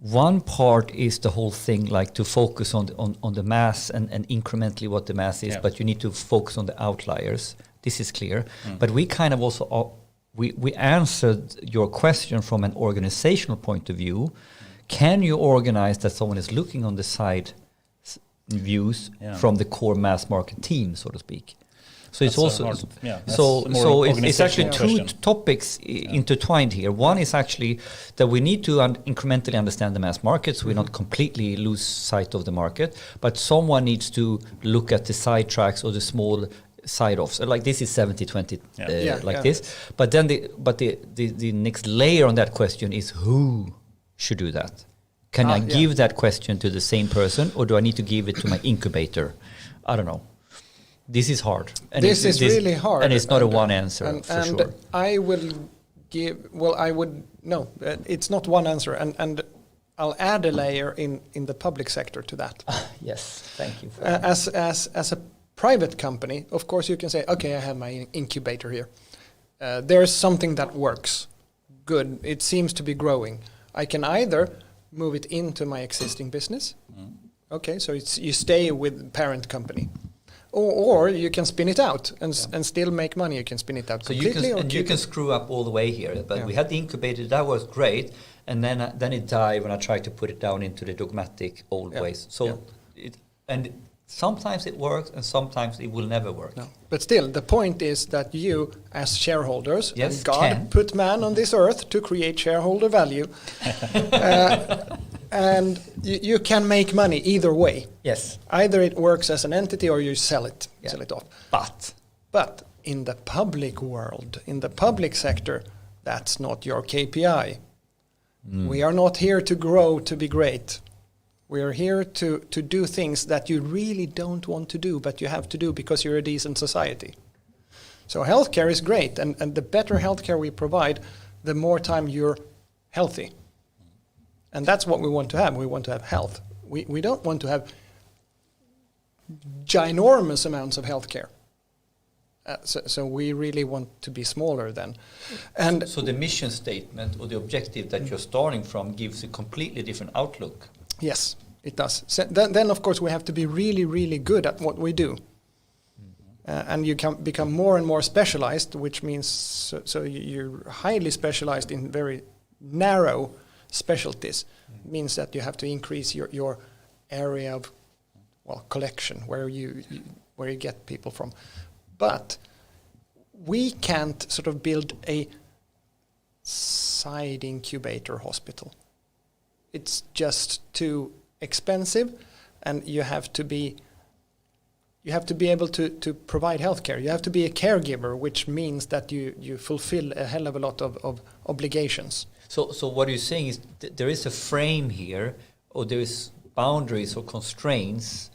one part is the whole thing, like to focus on the mass and incrementally what the mass is, but you need to focus on the outliers. This is clear. But we kind of also we answered your question from an organizational point of view. Can you organize that someone is looking on the side views from the core mass market team, so to speak? So it's also it's actually two topics intertwined here. One is actually that we need to incrementally understand the mass market, so we not completely lose sight of the market, but someone needs to look at the side tracks or the small side offs. Like this is 70-20 this. But then the next layer on that question is who should do that? Can I give that question to the same person, or do I need to give it to my incubator? I don't know. This is hard. And this is really hard. And it's not a one answer, for and sure. I will it's not one answer. And I'll add a layer in the public sector to that. Yes, thank you. As a private company, of course, you can say, okay, I have my incubator here. There's something that works. Good. It seems to be growing. I can either move it into my existing business. Okay, so you stay with parent company. Or you can spin it out and still make money. You can spin it out completely. You can screw up all the way here. But we had the incubator, that was great. And then it died when I tried to put it down into the dogmatic old ways. So and sometimes it works and sometimes it will never work. No. But still, the point is that you, as shareholders, and God put man on this earth to create shareholder value, and you can make money either way. Yes. Either it works as an entity or you sell it off. But in the public world, in the public sector, that's not your KPI. We are not here to grow to be great. We are here to do things that you really don't want to do, but you have to do because you're a decent society. So healthcare is great, and the better healthcare we provide, the more time you're healthy. And that's what we want to have. We want to have health. We don't want to have ginormous amounts of healthcare. So we really want to be smaller then. And so the mission statement or the objective that you're starting from gives a completely different outlook. Yes, it does. So then, of course, we have to be really, really good at what we do. And you can become more and more specialized, which means so you're highly specialized in very narrow specialties. Means that you have to increase your area of collection where you get people from. But we can't sort of build a side incubator hospital. It's just too expensive, and you have to be able to provide healthcare. You have to be a caregiver, which means that you fulfill a hell of a lot of obligations. So what you're saying is there is a frame here, or there is boundaries or constraints.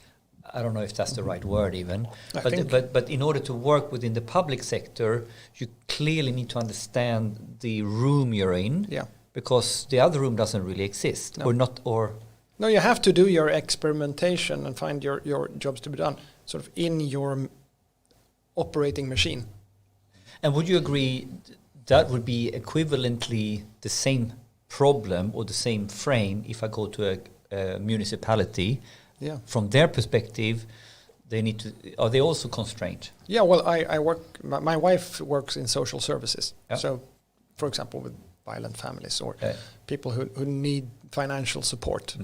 I don't know if that's the right word even. But in order to work within the public sector, you clearly need to understand the room you're in. Yeah. Because the other room doesn't really exist, No, you have to do your experimentation and find your jobs to be done sort of in your operating machine. And would you agree that would be equivalently the same problem or the same frame if I go to a municipality? Yeah. From their perspective, they need to. Are they also constrained? Yeah, well, I work. My wife works in social services. Yeah. So, for example, with violent families or people who need financial support.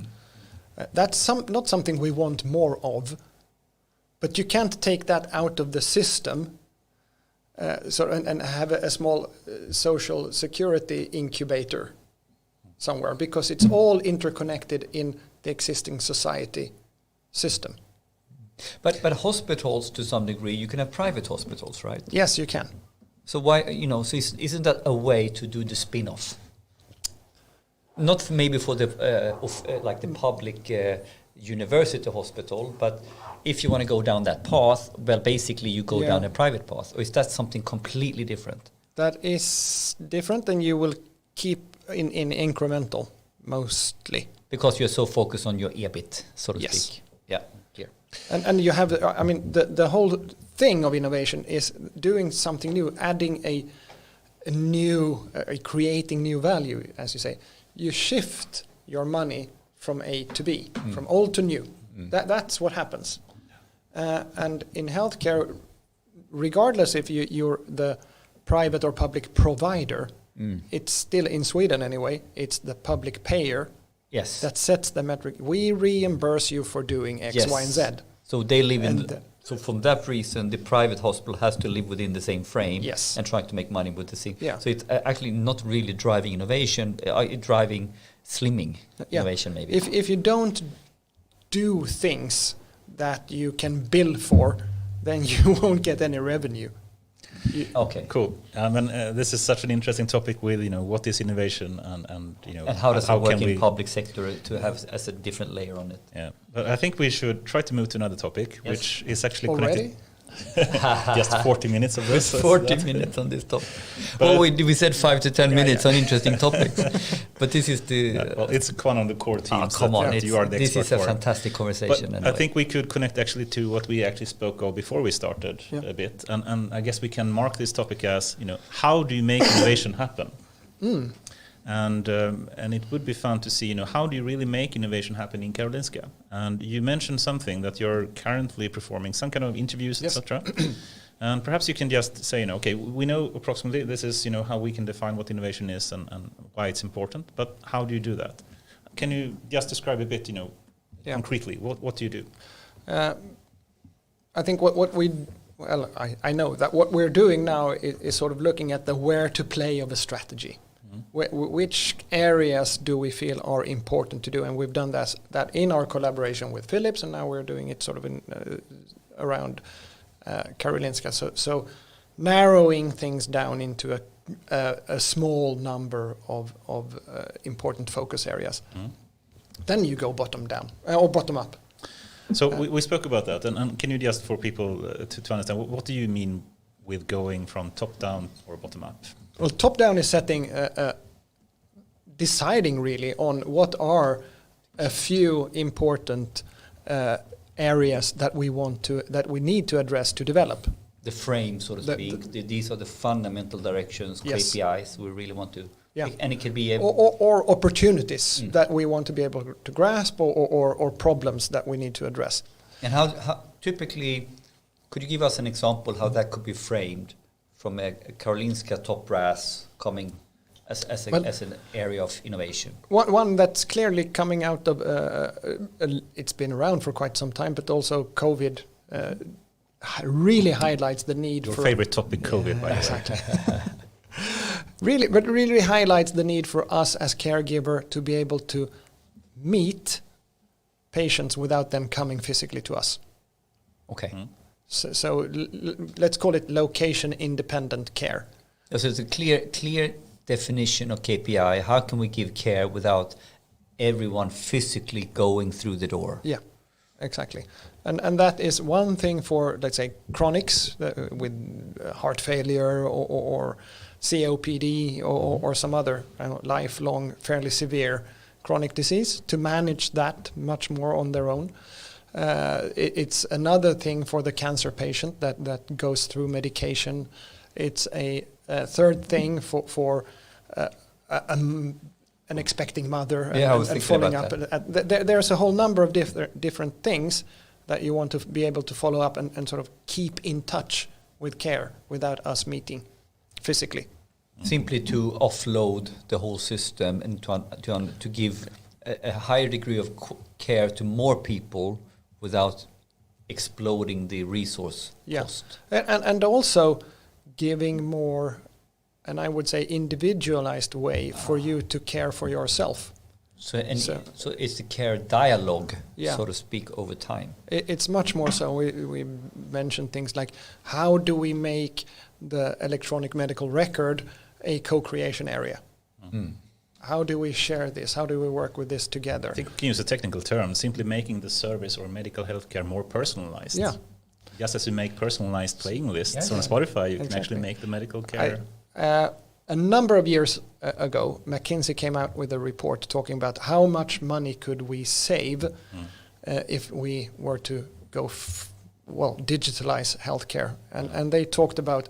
That's not something we want more of, but you can't take that out of the system. And have a small social security incubator somewhere, because it's all interconnected in the existing society system. But hospitals, to some degree, you can have private hospitals, right? Yes, you can. So why, so isn't that a way to do the spin-off? Not maybe for the like the public university hospital, but if you want to go down that path, well, basically you go down a private path. Or is that something completely different? That is different, and you will keep in incremental mostly. Because you're so focused on your EBIT, so to speak. Yeah, clear. And you have, I mean, the whole thing of innovation is doing something new, adding a new, creating new value, as you say. You shift your money from A to B, from old to new. That's what happens. And in healthcare, regardless if you're the private or public provider, it's still, in Sweden anyway, it's the public payer that sets the metric. We reimburse you for doing X, Y, and Z. So they live so from that reason, the private hospital has to live within the same frame and try to make money with the same. Yeah. So it's actually not really driving innovation, driving slimming innovation maybe. If you don't do things that you can bill for, then you won't get any revenue. Okay, cool. And this is such an interesting topic with what is innovation and how does it work in public sector to have as a different layer on it. Yeah, but I think we should try to move to another topic, which is actually already connected. Just 40 minutes of this. 40 minutes on this topic. Well, we said 5 to 10 minutes on interesting topics, but this is the. Well, it's one of the core themes. Come on, you are the this expert is a for. fantastic conversation. But anyway. I think we could connect actually to what we actually spoke of before we started a bit, and I guess we can mark this topic as how do you make innovation happen? And it would be fun to see, how do you really make innovation happen in Karolinska? And you mentioned something that you're currently performing, some kind of interviews, etc. And perhaps you can just say, okay, we know approximately this is, how we can define what innovation is and why it's important. But how do you do that? Can you just describe a bit, concretely? What do you do? I think I know that what we're doing now is sort of looking at the where to play of a strategy. Which areas do we feel are important to do? And we've done that in our collaboration with Philips, and now we're doing it sort of in around Karolinska. So narrowing things down into a small number of important focus areas. Then you go bottom down or bottom up. So we spoke about that, and can you just, for people to understand, what do you mean with going from top down or bottom up? Well, top down is setting, deciding really on what are a few important areas that we need to address to develop. The frame, so to speak. These are the fundamental directions, KPIs we really want to. And it could be or opportunities that we want to be able to grasp, or problems that we need to address. And how typically, could you give us an example how that could be framed from a Karolinska top brass coming as an area of innovation? One that's clearly coming out of, it's been around for quite some time, but also COVID really highlights the need Your for... Your favorite topic, COVID, by the way. Exactly. really highlights the need for us as caregiver to be able to meet patients without them coming physically to us. Okay. So let's call it location-independent care. So it's a clear definition of KPI. How can we give care without everyone physically going through the door? Yeah, exactly. And that is one thing for, let's say, chronics with heart failure or COPD or some other lifelong, fairly severe chronic disease, to manage that much more on their own. It's another thing for the cancer patient that goes through medication. It's a third thing for an expecting mother and following up. There's a whole number of different things that you want to be able to follow up and sort of keep in touch with care without us meeting physically. Simply to offload the whole system and to give a higher degree of care to more people without exploding the resource cost. And also giving more, and I would say individualized way for you to care for yourself. So it's the care dialogue, so to speak, over time. It's much more so. We mentioned things like, how do we make the electronic medical record a co-creation area? How do we share this? How do we work with this together? I think we can use a technical term, simply making the service or medical healthcare more personalized. Yeah. Just as you make personalized playing lists on Spotify, you can actually make the medical care. A number of years ago, McKinsey came out with a report talking about how much money could we save if we were to go digitalize healthcare. And they talked about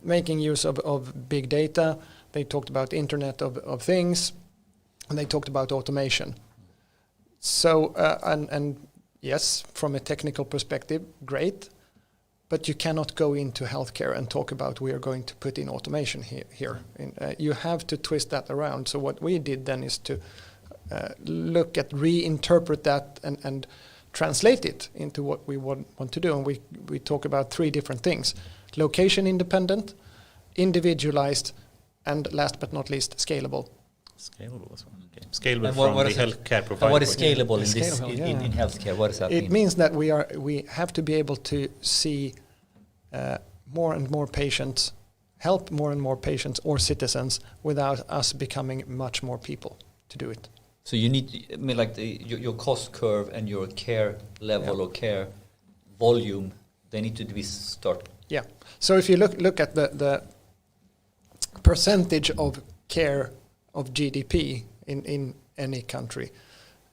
making use of big data. They talked about Internet of Things, and they talked about automation. So, and yes, from a technical perspective, great. But you cannot go into healthcare and talk about we are going to put in automation here. You have to twist that around. So what we did then is to look at, reinterpret that and translate it into what we want to do. And we talk about three different things: location independent, individualized, and last but not least, scalable. Scalable as well. Okay. Scalable from the healthcare provider. And what is scalable in healthcare? What does that mean? It means that we have to be able to see more and more patients, help more and more patients or citizens without us becoming much more people to do it. So you need, I mean, like your cost curve and your care level or care volume, they need to be start. Yeah. So if you look at the percentage of care of GDP in any country,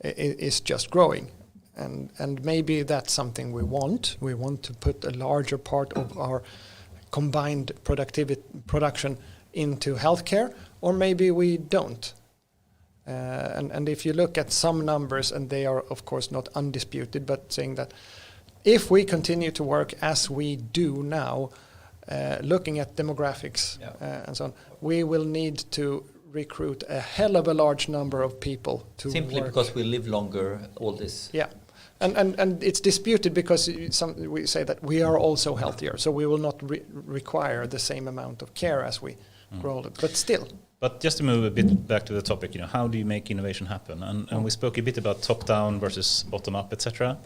is just growing. And maybe that's something we want. We want to put a larger part of our combined production into healthcare, or maybe we don't. And if you look at some numbers, and they are of course not undisputed, but saying that if we continue to work as we do now, looking at demographics and so on, we will need to recruit a hell of a large number of people to simply work. Because we live longer, all this. Yeah. And it's disputed because we say that we are also healthier, so we will not require the same amount of care as we grow older, but still. But just to move a bit back to the topic, how do you make innovation happen? And we spoke a bit about top-down versus bottom-up, etc.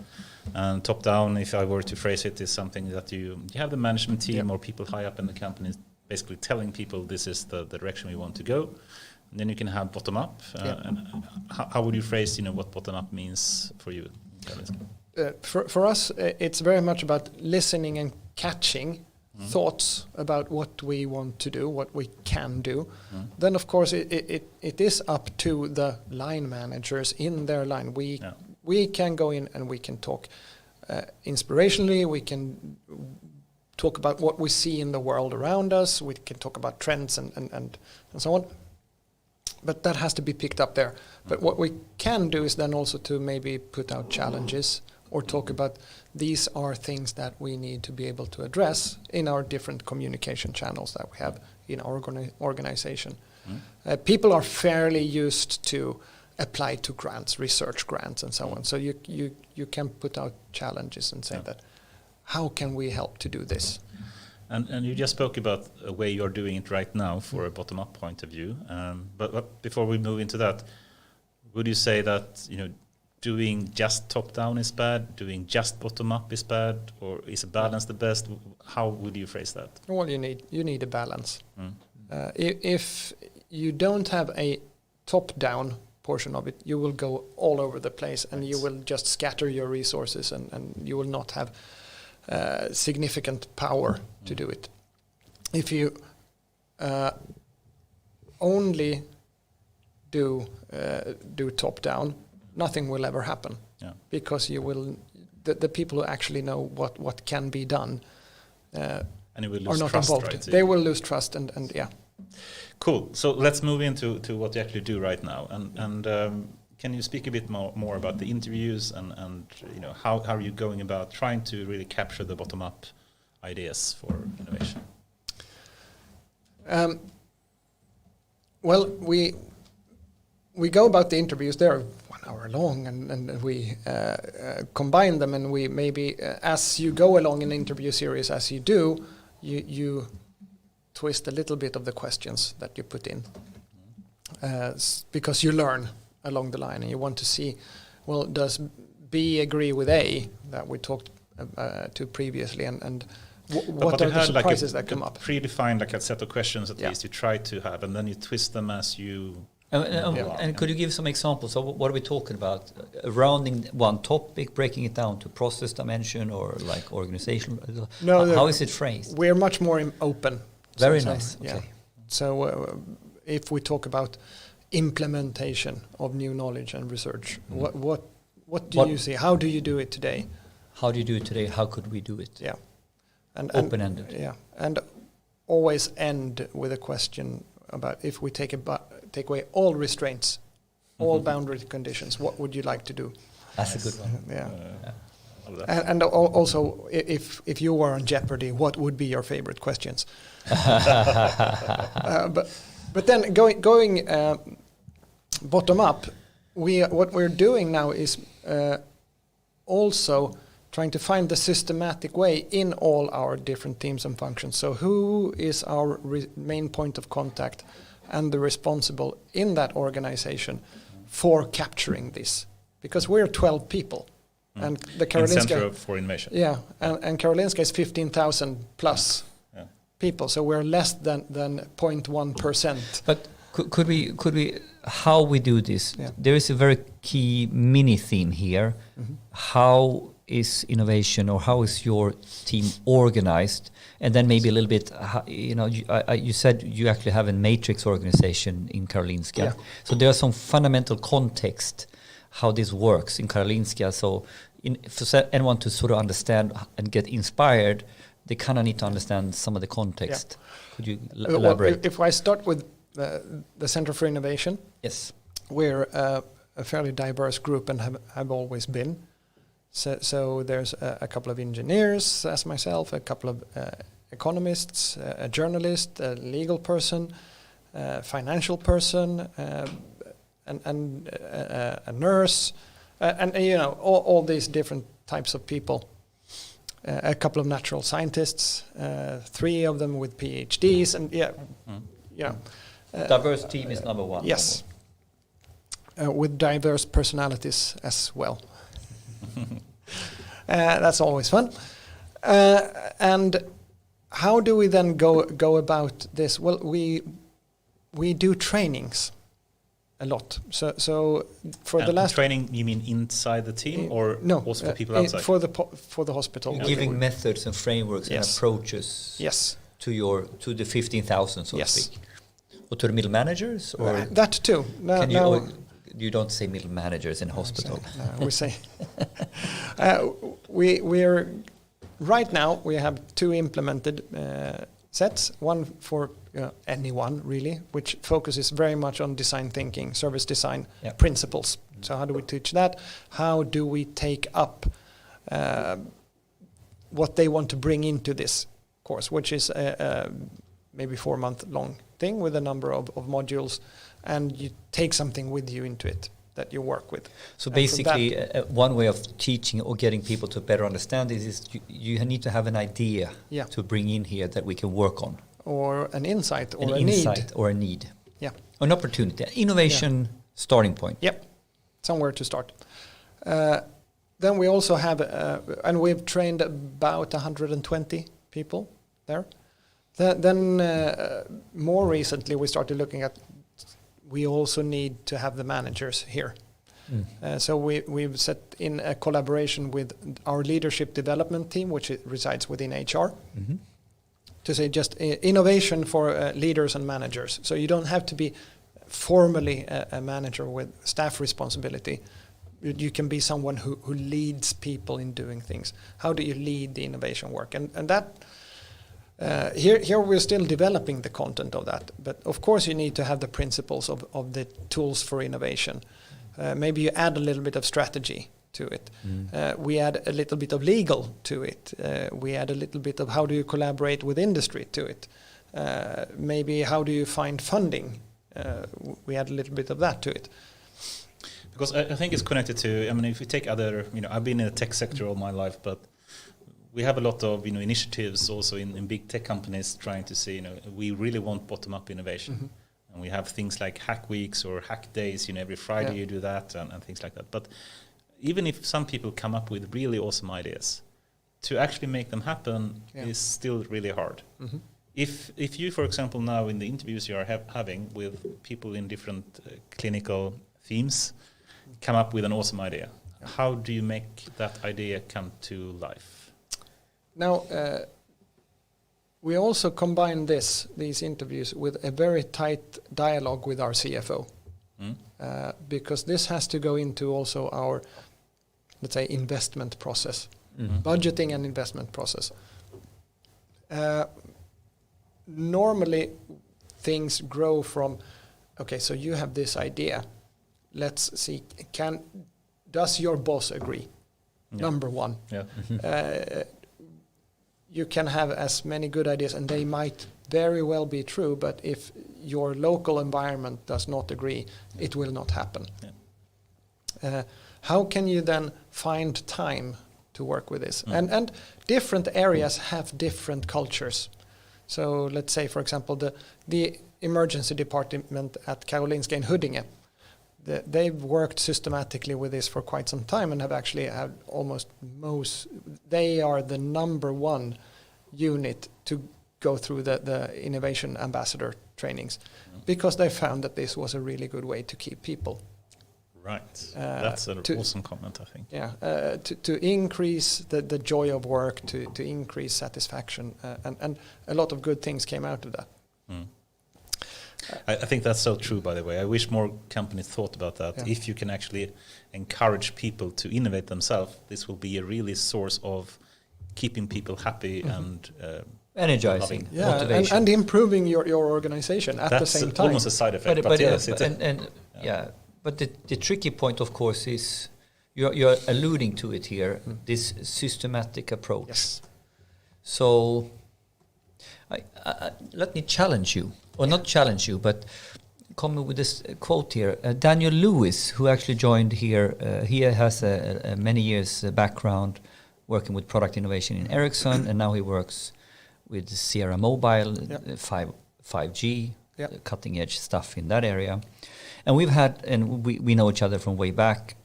And top-down, if I were to phrase it, is something that you have the management team or people high up in the company basically telling people this is the direction we want to go. And then you can have bottom-up. And how would you phrase, what bottom-up means for you? For us, it's very much about listening and catching thoughts about what we want to do, what we can do. Then, of course, it is up to the line managers in their line. We can go in and we can talk inspirationally. We can talk about what we see in the world around us. We can talk about trends and so on. But that has to be picked up there. But what we can do is then also to maybe put out challenges or talk about these are things that we need to be able to address in our different communication channels that we have in our organization. People are fairly used to apply to grants, research grants and so on. So you can put out challenges and say that, how can we help to do this? And you just spoke about a way you're doing it right now for a bottom-up point of view. But before we move into that, would you say that doing just top-down is bad, doing just bottom-up is bad, or is a balance the best? How would you phrase that? Well, you need a balance. If you don't have a top-down portion of it, you will go all over the place, and you will just scatter your resources, and you will not have significant power to do it. If you only do top down, nothing will ever happen, because you will the people who actually know what can be done and you will are lose not trust, involved. right? They will lose trust, and Cool. So let's move into what you actually do right now, and can you speak a bit more about the interviews and how are you going about trying to really capture the bottom-up ideas for innovation? Well, we go about the interviews. They're 1 hour long, and we combine them, and we maybe as you go along in the interview series, as you do, you twist a little bit of the questions that you put in, because you learn along the line, and you want to see, well, does B agree with A that we talked to previously, and what are the surprises that come up? Predefined, like a set of questions at least you try to have, and then you twist them as you. And could you give some examples of what are we talking about? Rounding one topic, breaking it down to process dimension, or like organizational? No, how is it phrased? We're much more open. Very nice. Yeah. Okay. So if we talk about implementation of new knowledge and research, what do you see? How do you do it today? How do you do it today? How could we do it? Yeah. And open-ended. Yeah. And always end with a question about, if we take away all restraints, all boundary conditions, what would you like to do? That's a good one. Yeah. And also, if you were on Jeopardy, what would be your favorite questions? But then going bottom up, what we're doing now is also trying to find the systematic way in all our different teams and functions. So who is our main point of contact and the responsible in that organization for capturing this? Because we're 12 people. And the Karolinska... In Center for Innovation. Yeah, and Karolinska is 15,000 plus people, so we're less than 0.1%. But could we how we do this? Yeah. There is a very key mini theme here. How is innovation, or how is your team organized? And then maybe a little bit, you said you actually have a matrix organization in Karolinska. Yeah. So there are some fundamental context how this works in Karolinska. So for anyone to sort of understand and get inspired, they kind of need to understand some of the context. Yeah. Could you elaborate? Well, if I start with the Center for Innovation, yes, we're a fairly diverse group and have always been. So there's a couple of engineers, as myself, a couple of economists, a journalist, a legal person, a financial person, and a nurse, and all these different types of people. A couple of natural scientists, 3 of them with PhDs, and diverse team is number one. Yes, with diverse personalities as well. That's always fun. And how do we then go about this? Well, we do trainings a lot. So for the last training, you mean inside the team, or no, also for people outside? For the hospital. Giving methods and frameworks and approaches. Yes. To the 15,000, so to speak. Or to the middle managers, or that too. You don't say middle managers in hospital. We say we're right now. We have 2 implemented sets. One for anyone really, which focuses very much on design thinking, service design principles. So how do we teach that? How do we take up what they want to bring into this course, which is maybe 4-month long thing with a number of modules, and you take something with you into it that you work with. So basically, one way of teaching or getting people to better understand this is you need to have an idea to bring in here that we can work on. Or an insight or a need. Yeah. An opportunity. Innovation starting point. Yep. Somewhere to start. Then we also have, and we've trained about 120 people there. Then more recently we started looking at, we also need to have the managers here. So we've set in a collaboration with our leadership development team, which resides within HR, to say just innovation for leaders and managers. So you don't have to be formally a manager with staff responsibility. You can be someone who leads people in doing things. How do you lead the innovation work? And that here we're still developing the content of that. But of course you need to have the principles of the tools for innovation. Maybe you add a little bit of strategy to it. We add a little bit of legal to it. We add a little bit of how do you collaborate with industry to it. Maybe how do you find funding? We add a little bit of that to it. Because I think it's connected to, I mean, if you take other, I've been in the tech sector all my life, but we have a lot of, initiatives also in big tech companies trying to say, we really want bottom-up innovation. And we have things like hack weeks or hack days, every Friday you do that and things like that. But even if some people come up with really awesome ideas, to actually make them happen is still really hard. If you, for example, now in the interviews you are having with people in different clinical themes, come up with an awesome idea, how do you make that idea come to life? Now, we also combine these interviews with a very tight dialogue with our CFO, because this has to go into also our, let's say, investment process, budgeting and investment process. Normally, things grow from, okay, so you have this idea. Let's see, does your boss agree? Number one. You can have as many good ideas, and they might very well be true, but if your local environment does not agree, it will not happen. How can you then find time to work with this? And different areas have different cultures. So let's say, for example, the emergency department at Karolinska in Huddinge, they've worked systematically with this for quite some time and have actually had they are the number one unit to go through the innovation ambassador trainings, because they found that this was a really good way to keep people. Right. That's an awesome comment, I think. Yeah, to increase the joy of work, to increase satisfaction, and a lot of good things came out of that. I think that's so true, by the way. I wish more companies thought about that. Yeah. If you can actually encourage people to innovate themselves, this will be a really source of keeping people happy and energizing, motivation. And improving your organization at the same time. That's almost a side effect. But the tricky point, of course, is you're alluding to it here, this systematic approach. Yes. So let me challenge you, or not challenge you, but come with this quote here. Daniel Lewis, who actually joined here, he has a many years background working with product innovation in Ericsson, and now he works with Sierra Mobile, 5G, cutting edge stuff in that area. And we know each other from way back.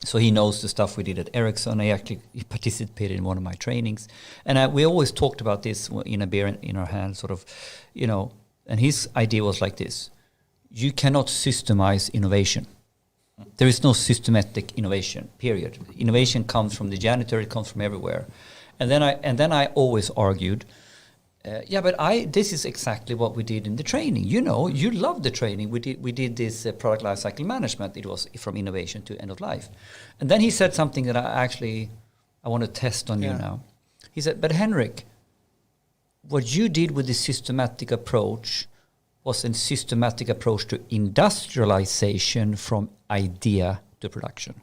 So he knows the stuff we did at Ericsson. He participated in one of my trainings. And we always talked about this in a beer in our hand, sort of, and his idea was like this. You cannot systemize innovation. There is no systematic innovation, period. Innovation comes from the janitor, it comes from everywhere. And then I always argued, this is exactly what we did in the training. You loved the training. We did this product lifecycle management. It was from innovation to end of life. And then he said something that I want to test on you now. He said, but Henrik, what you did with the systematic approach was a systematic approach to industrialization from idea to production.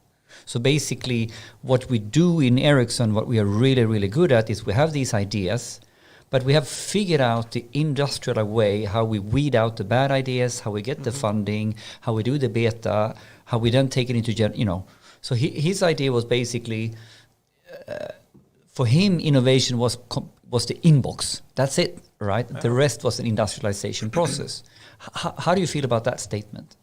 So basically, what we do in Ericsson, what we are really, really good at is we have these ideas, but we have figured out the industrial way, how we weed out the bad ideas, how we get the funding, how we do the beta, how we then take it into, So his idea was basically, for him, innovation was the inbox. That's it, right? Yeah. The rest was an industrialization process. How do you feel about that statement?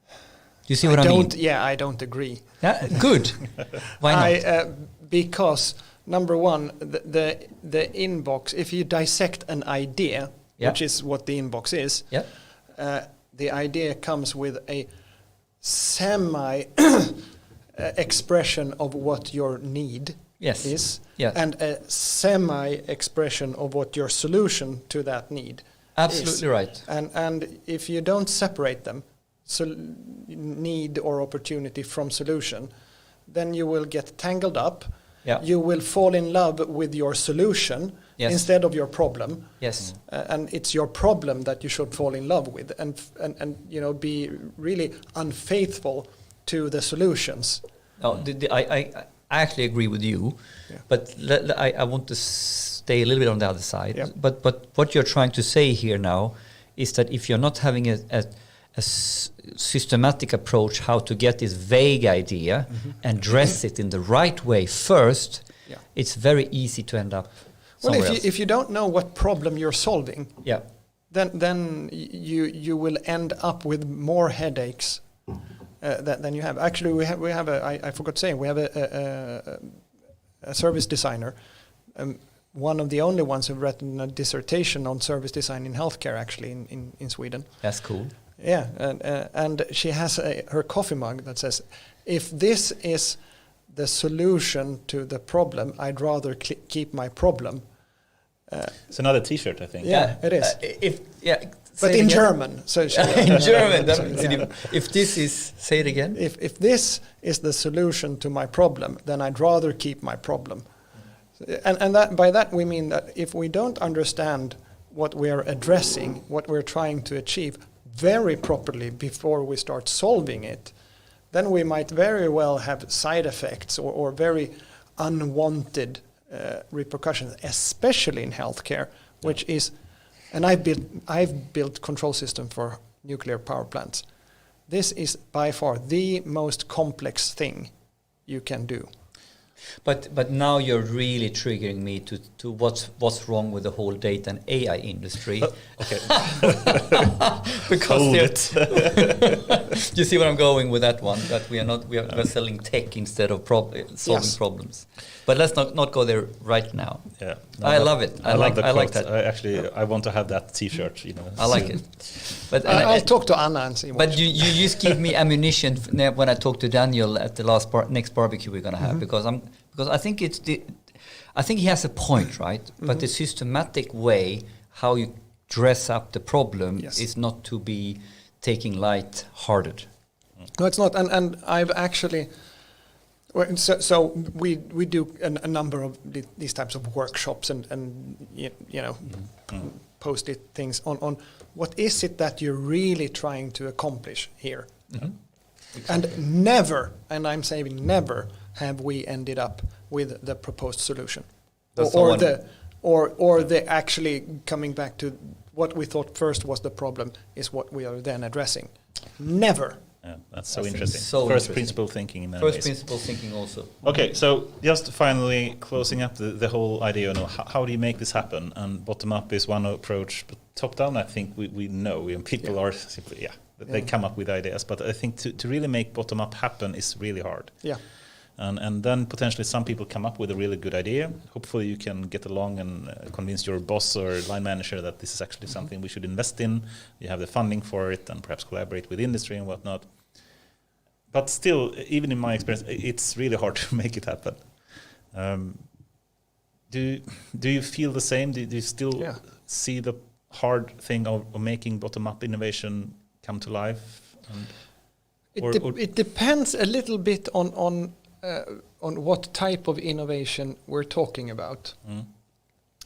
Do you see what I mean? Yeah, I don't agree. Yeah, good. Why not? Because number one, the inbox, if you dissect an idea, which is what the inbox is, the idea comes with a semi expression of what your need is, and a semi expression of what your solution to that need is. Right. And if you don't separate them, need or opportunity from solution, then you will get tangled up. You will fall in love with your solution, Yes. instead of your problem. Yes. And it's your problem that you should fall in love with, and be really unfaithful to the solutions. No, I actually agree with you, but I want to stay a little bit on the other side. Yeah. But what you're trying to say here now is that if you're not having a systematic approach how to get this vague idea and dress it in the right way first, it's very easy to end up somewhere else. If you don't know what problem you're solving, then you will end up with more headaches than you have. Actually, we have I forgot saying, we have a service designer, one of the only ones who've written a dissertation on service design in healthcare, actually, in Sweden. That's cool. Yeah, and she has her coffee mug that says, "If this is the solution to the problem, I'd rather keep my problem." It's another T-shirt, I think. Yeah, it is. But in German. So in German. If this is, say it again. If this is the solution to my problem, then I'd rather keep my problem. And that, by that we mean that if we don't understand what we're addressing, what we're trying to achieve very properly before we start solving it, then we might very well have side effects or very unwanted repercussions, especially in healthcare, which is, and I've built control system for nuclear power plants. This is by far the most complex thing you can do. But now you're really triggering me to what's wrong with the whole data and AI industry. Okay. Because you see where I'm going with that one, that we're selling tech instead of solving problems. But let's not go there right now. Yeah, I love it. I like that. I want to have that T-shirt. I like it. But I'll talk to Anna and see. But you just give me ammunition when I talk to Daniel at the next barbecue we're gonna have, because I think I think he has a point, right? But the systematic way how you dress up the problem is not to be taking light-hearted. No, it's not. And I've actually. So we do a number of these types of workshops and post-it things on what is it that you're really trying to accomplish here. Mm-hmm. And never, and I'm saying never, have we ended up with the proposed solution, or the actually coming back to what we thought first was the problem is what we are then addressing. Never. Yeah, that's so interesting. First principle thinking in that First ways. principle thinking also. Okay, so just finally closing up the whole idea, how do you make this happen? And bottom up is one approach, but top down, I think we know, and people are simply, they come up with ideas. But I think to really make bottom up happen is really hard. Yeah. And then potentially some people come up with a really good idea. Hopefully you can get along and convince your boss or line manager that this is actually something we should invest in. You have the funding for it and perhaps collaborate with industry and whatnot. But still, even in my experience, it's really hard to make it happen. Do you feel the same? Do you still see the hard thing of making bottom-up innovation come to life? It depends a little bit on what type of innovation we're talking about.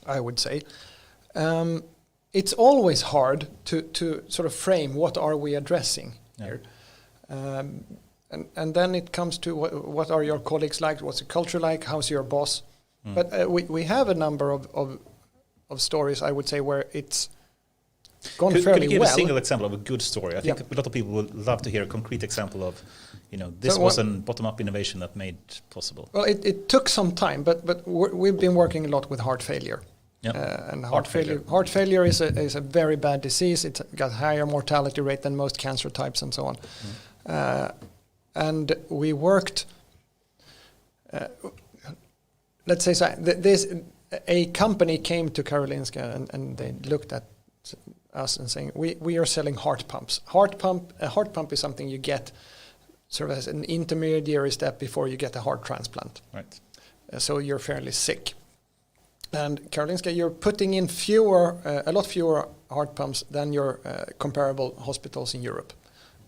I would say it's always hard to sort of frame what are we addressing here. And then it comes to what are your colleagues like? What's the culture like? How's your boss? But we have a number of stories, I would say, where it's gone fairly well. Could you give a single example of a good story? I think a lot of people would love to hear a concrete example of, this was a bottom-up innovation that made possible. Well, it took some time, but we've been working a lot with heart failure. And heart failure is a very bad disease. It's got higher mortality rate than most cancer types and so on. And we worked, let's say, a company came to Karolinska and they looked at us and saying, we are selling heart pumps. A heart pump is something you get sort of as an intermediary step before you get a heart transplant. Right. So you're fairly sick. And Karolinska, you're putting in a lot fewer heart pumps than your comparable hospitals in Europe.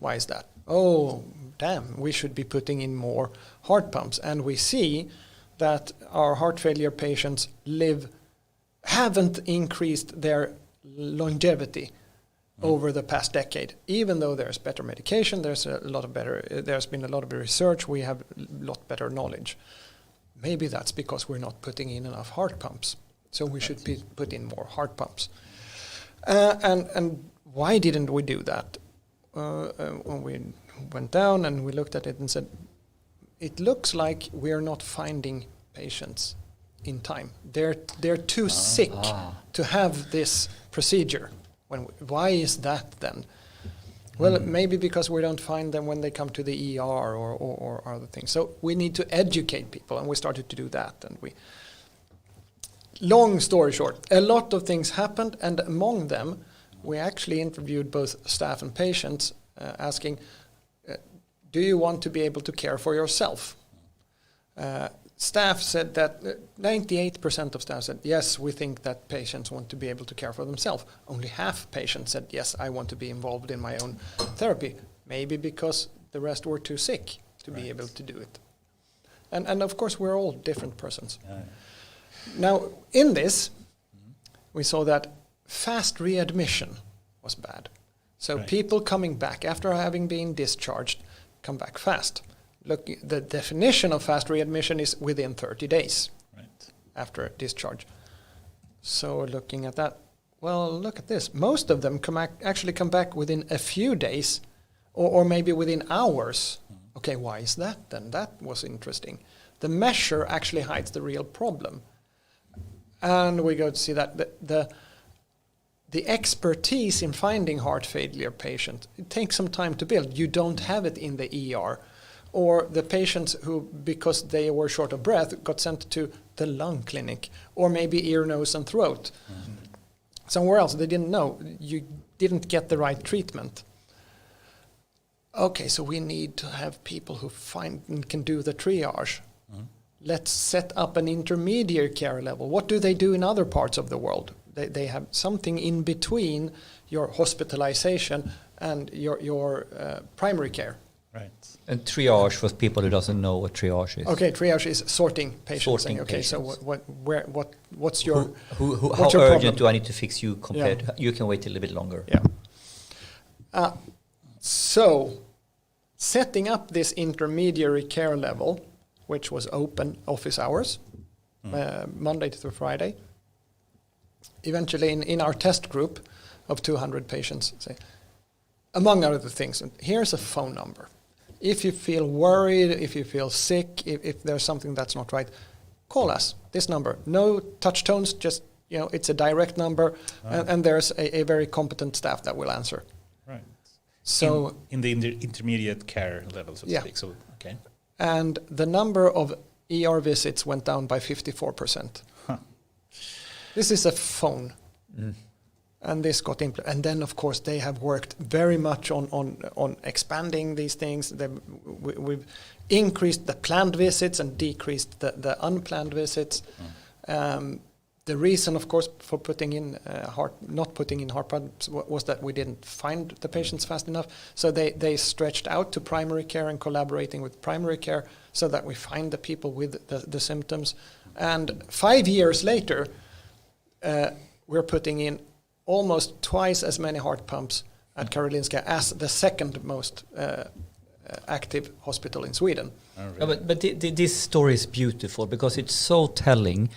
Why is that? Oh, damn, we should be putting in more heart pumps. And we see that our heart failure patients live haven't increased their longevity over the past decade. Even though there's better medication, there's been a lot of research, we have a lot better knowledge. Maybe that's because we're not putting in enough heart pumps. So we should put in more heart pumps. And why didn't we do that? When we went down and we looked at it and said, it looks like we're not finding patients in time. They're too sick to have this procedure. Why is that then? Well, maybe because we don't find them when they come to the ER or other things. So we need to educate people, and we started to do that. And long story short, a lot of things happened, and among them, we actually interviewed both staff and patients, asking, do you want to be able to care for yourself? Staff said that 98% of staff said, yes, we think that patients want to be able to care for themselves. Only half patients said, yes, I want to be involved in my own therapy. Maybe because the rest were too sick to be able to do it. And of course, we're all different persons. Now, in this, we saw that fast readmission was bad. So people coming back after having been discharged come back fast. Look, the definition of fast readmission is within 30 days after discharge. So looking at that, well, look at this. Most of them actually come back within a few days or maybe within hours. Okay, why is that then? That was interesting. The measure actually hides the real problem. And we go to see that the expertise in finding heart failure patients, it takes some time to build. You don't have it in the ER. Or the patients who, because they were short of breath, got sent to the lung clinic, or maybe ear, nose, and throat. Somewhere else, they didn't know. You didn't get the right treatment. Okay, so we need to have people who find and can do the triage. Let's set up an intermediate care level. What do they do in other parts of the world? They have something in between your hospitalization and your primary care. Right. And triage for people who doesn't know what triage is. Okay, triage is sorting patients. Sorting okay, patients. So what's your how your urgent problem? do I need to fix you compared? You can wait a little bit longer. Yeah. So setting up this intermediary care level, which was open office hours, Monday through Friday. Eventually, in our test group of 200 patients, say, among other things, here's a phone number. If you feel worried, if you feel sick, if there's something that's not right, call us. This number. No touch tones, just, it's a direct number, and there's a very competent staff that will answer. Right. So in the intermediate care level, so to speak. So, okay. And the number of ER visits went down by 54%. This is a phone. And this got implemented. And then, of course, they have worked very much on expanding these things. We've increased the planned visits and decreased the unplanned visits. The reason, of course, for not putting in heart pumps was that we didn't find the patients fast enough. So they stretched out to primary care and collaborating with primary care so that we find the people with the symptoms. And 5 years later, we're putting in almost twice as many heart pumps at Karolinska as the second most active hospital in Sweden. Oh, really? But this story is beautiful because it's so telling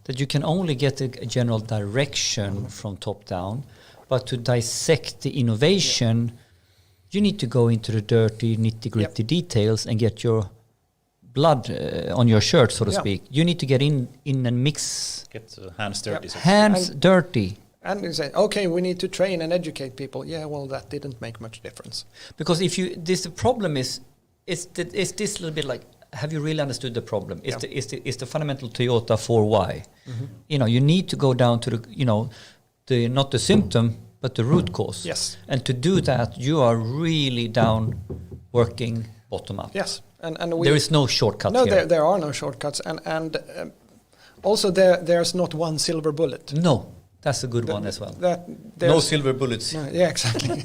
that you can only get a general direction from top down, but to dissect the innovation, you need to go into the dirty, nitty-gritty details and get your blood on your shirt, so to speak. You need to get in and mix. Get hands dirty. Yep. Hands dirty. And you say, okay, we need to train and educate people. Yeah, well, that didn't make much difference. Because the problem is this little bit like, have you really understood the problem? Is the fundamental Toyota 4Y? You need to go down to the not the symptom, but the root cause. Yes. And to do that, you are really down working bottom up. Yes. And there is no shortcut here. No, there are no shortcuts. And also there's not one silver bullet. No. That's a good one as well. No silver bullets. No, yeah, exactly.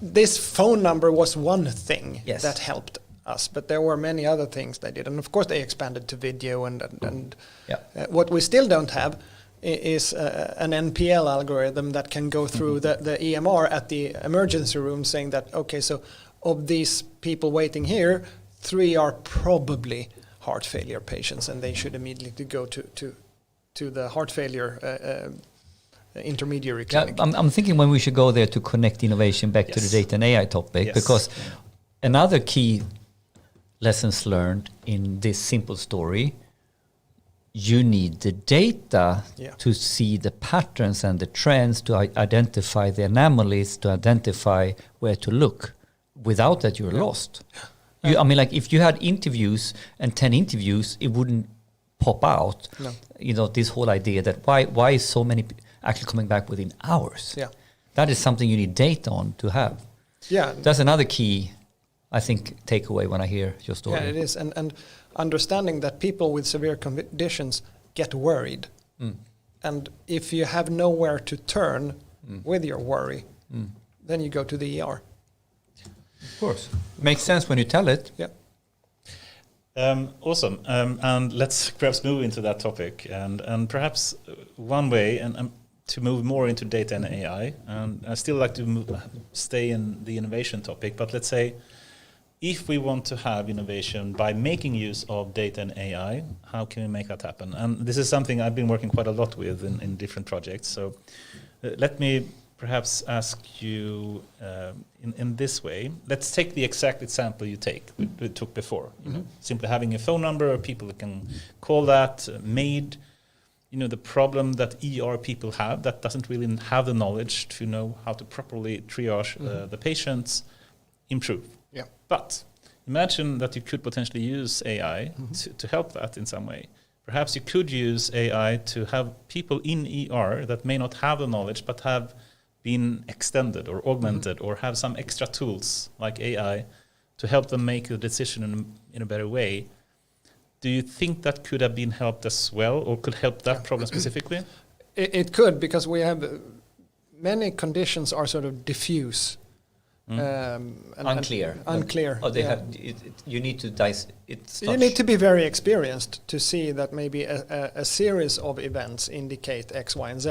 This phone number was one thing that helped. us, but there were many other things they did, and of course they expanded to video and Yeah. what we still don't have is an NPL algorithm that can go through the EMR at the emergency room saying that, okay, so of these people waiting here, 3 are probably heart failure patients and they should immediately go to the heart failure intermediary clinic. Yeah, I'm thinking when we should go there to connect innovation back to the data and AI topic, because another key lessons learned in this simple story, you need the data to see the patterns and the trends, to identify the anomalies, to identify where to look. Without that, you're lost. I mean, like if you had interviews and 10 interviews, it wouldn't pop out. No. You know, this whole idea that why is so many actually coming back within hours? Yeah. That is something you need data on to have. Yeah. That's another key, I think, takeaway when I hear your story. Yeah, it is. And understanding that people with severe conditions get worried. And if you have nowhere to turn with your worry, then you go to the ER. Of course. Makes sense when you tell it. Yeah. Awesome. And let's perhaps move into that topic. And perhaps one way to move more into data and AI, and I still like to stay in the innovation topic, but let's say if we want to have innovation by making use of data and AI, how can we make that happen? And this is something I've been working quite a lot with in different projects. So let me perhaps ask you in this way. Let's take the exact example you took before. You know, simply having a phone number, people can call that, made the problem that ER people have that doesn't really have the knowledge to know how to properly triage the patients, improve. Yeah. But imagine that you could potentially use AI to help that in some way. Perhaps you could use AI to have people in ER that may not have the knowledge but have been extended or augmented or have some extra tools like AI to help them make a decision in a better way. Do you think that could have been helped as well, or could help that problem specifically? It could, because we have many conditions are sort of diffuse. Unclear. Unclear. Oh, they have. You need to dice. You need to be very experienced to see that maybe a series of events indicate X, Y, and Z.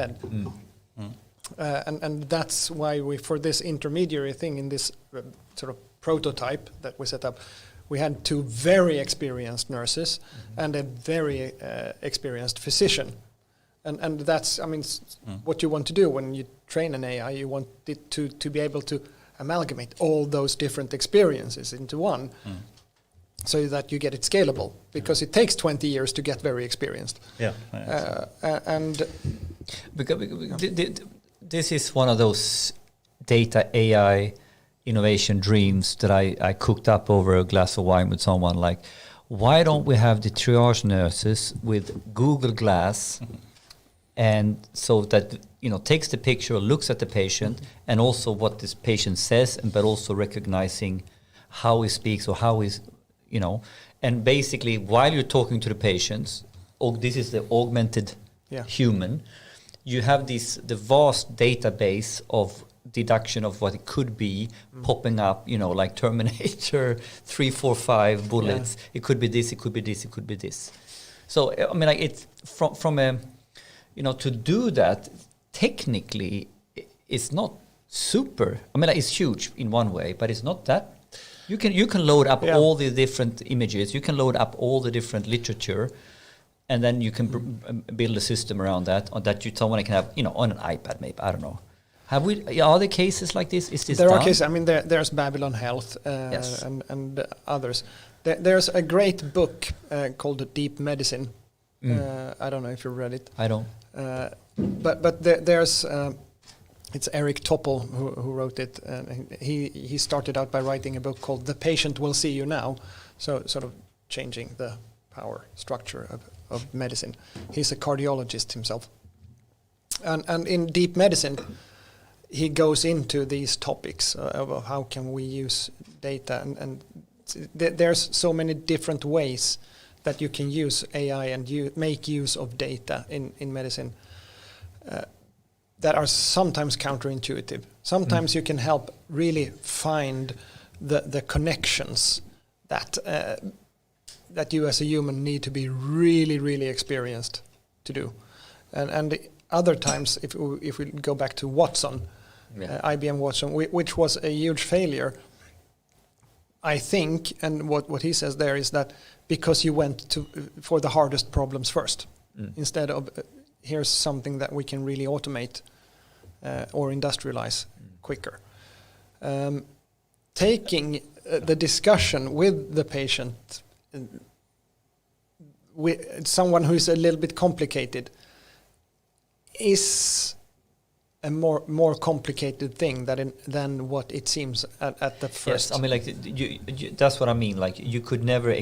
And that's why we, for this intermediary thing in this sort of prototype that we set up, we had 2 very experienced nurses and a very experienced physician. And that's, I mean, what you want to do when you train an AI. You want it to be able to amalgamate all those different experiences into one, so that you get it scalable, because it takes 20 years to get very experienced. Yeah. And because this is one of those data AI innovation dreams that I cooked up over a glass of wine with someone. Like, why don't we have the triage nurses with Google Glass, and so that takes the picture, looks at the patient, and also what this patient says, but also recognizing how he speaks or how he's, and basically while you're talking to the patients, this is the augmented human. You have the vast database of deduction of what it could be popping up, like Terminator 3, 4, 5 bullets. Yeah. It could be this, it could be this, it could be this. So I mean, like, it's from a, to do that technically, it's not super. I mean, like, it's huge in one way, but it's not that. You can load up all the different images. You can load up all the different literature. And then you can build a system around that, or that someone can have, on an iPad, maybe. I don't know. Are there cases like this? Is this there done? are cases. I mean, there's Babylon Health and others. There's a great book called Deep Medicine. I don't know if you read it. I don't. But there's it's Eric Topol who wrote it. He started out by writing a book called The Patient Will See You Now. So sort of changing the power structure of medicine. He's a cardiologist himself. And in Deep Medicine, he goes into these topics of how can we use data. And there's so many different ways that you can use AI and make use of data in medicine that are sometimes counterintuitive. Sometimes you can help really find the connections that you as a human need to be really, really experienced to do. And the other times, if we go back to Watson, IBM Watson, which was a huge failure, I think, and what he says there is that because you went for the hardest problems first, instead of here's something that we can really automate or industrialize quicker. Taking the discussion with the patient, with someone who is a little bit complicated, is a more complicated thing than what it seems at the first. Yes, I mean, like that's what I mean. Like you could never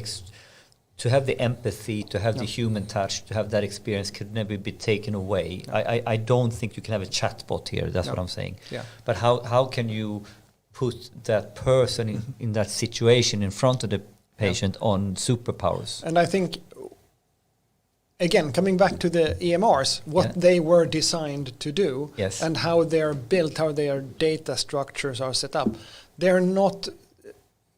to have the empathy, to have the human touch, to have that experience could never be taken away. I don't think you can have a chatbot here. That's what I'm saying. Yeah. But how can you put that person in that situation in front of the patient on superpowers? And I think, again, coming back to the EMRs, what they were designed to do, and how they're built, how their data structures are set up, they're not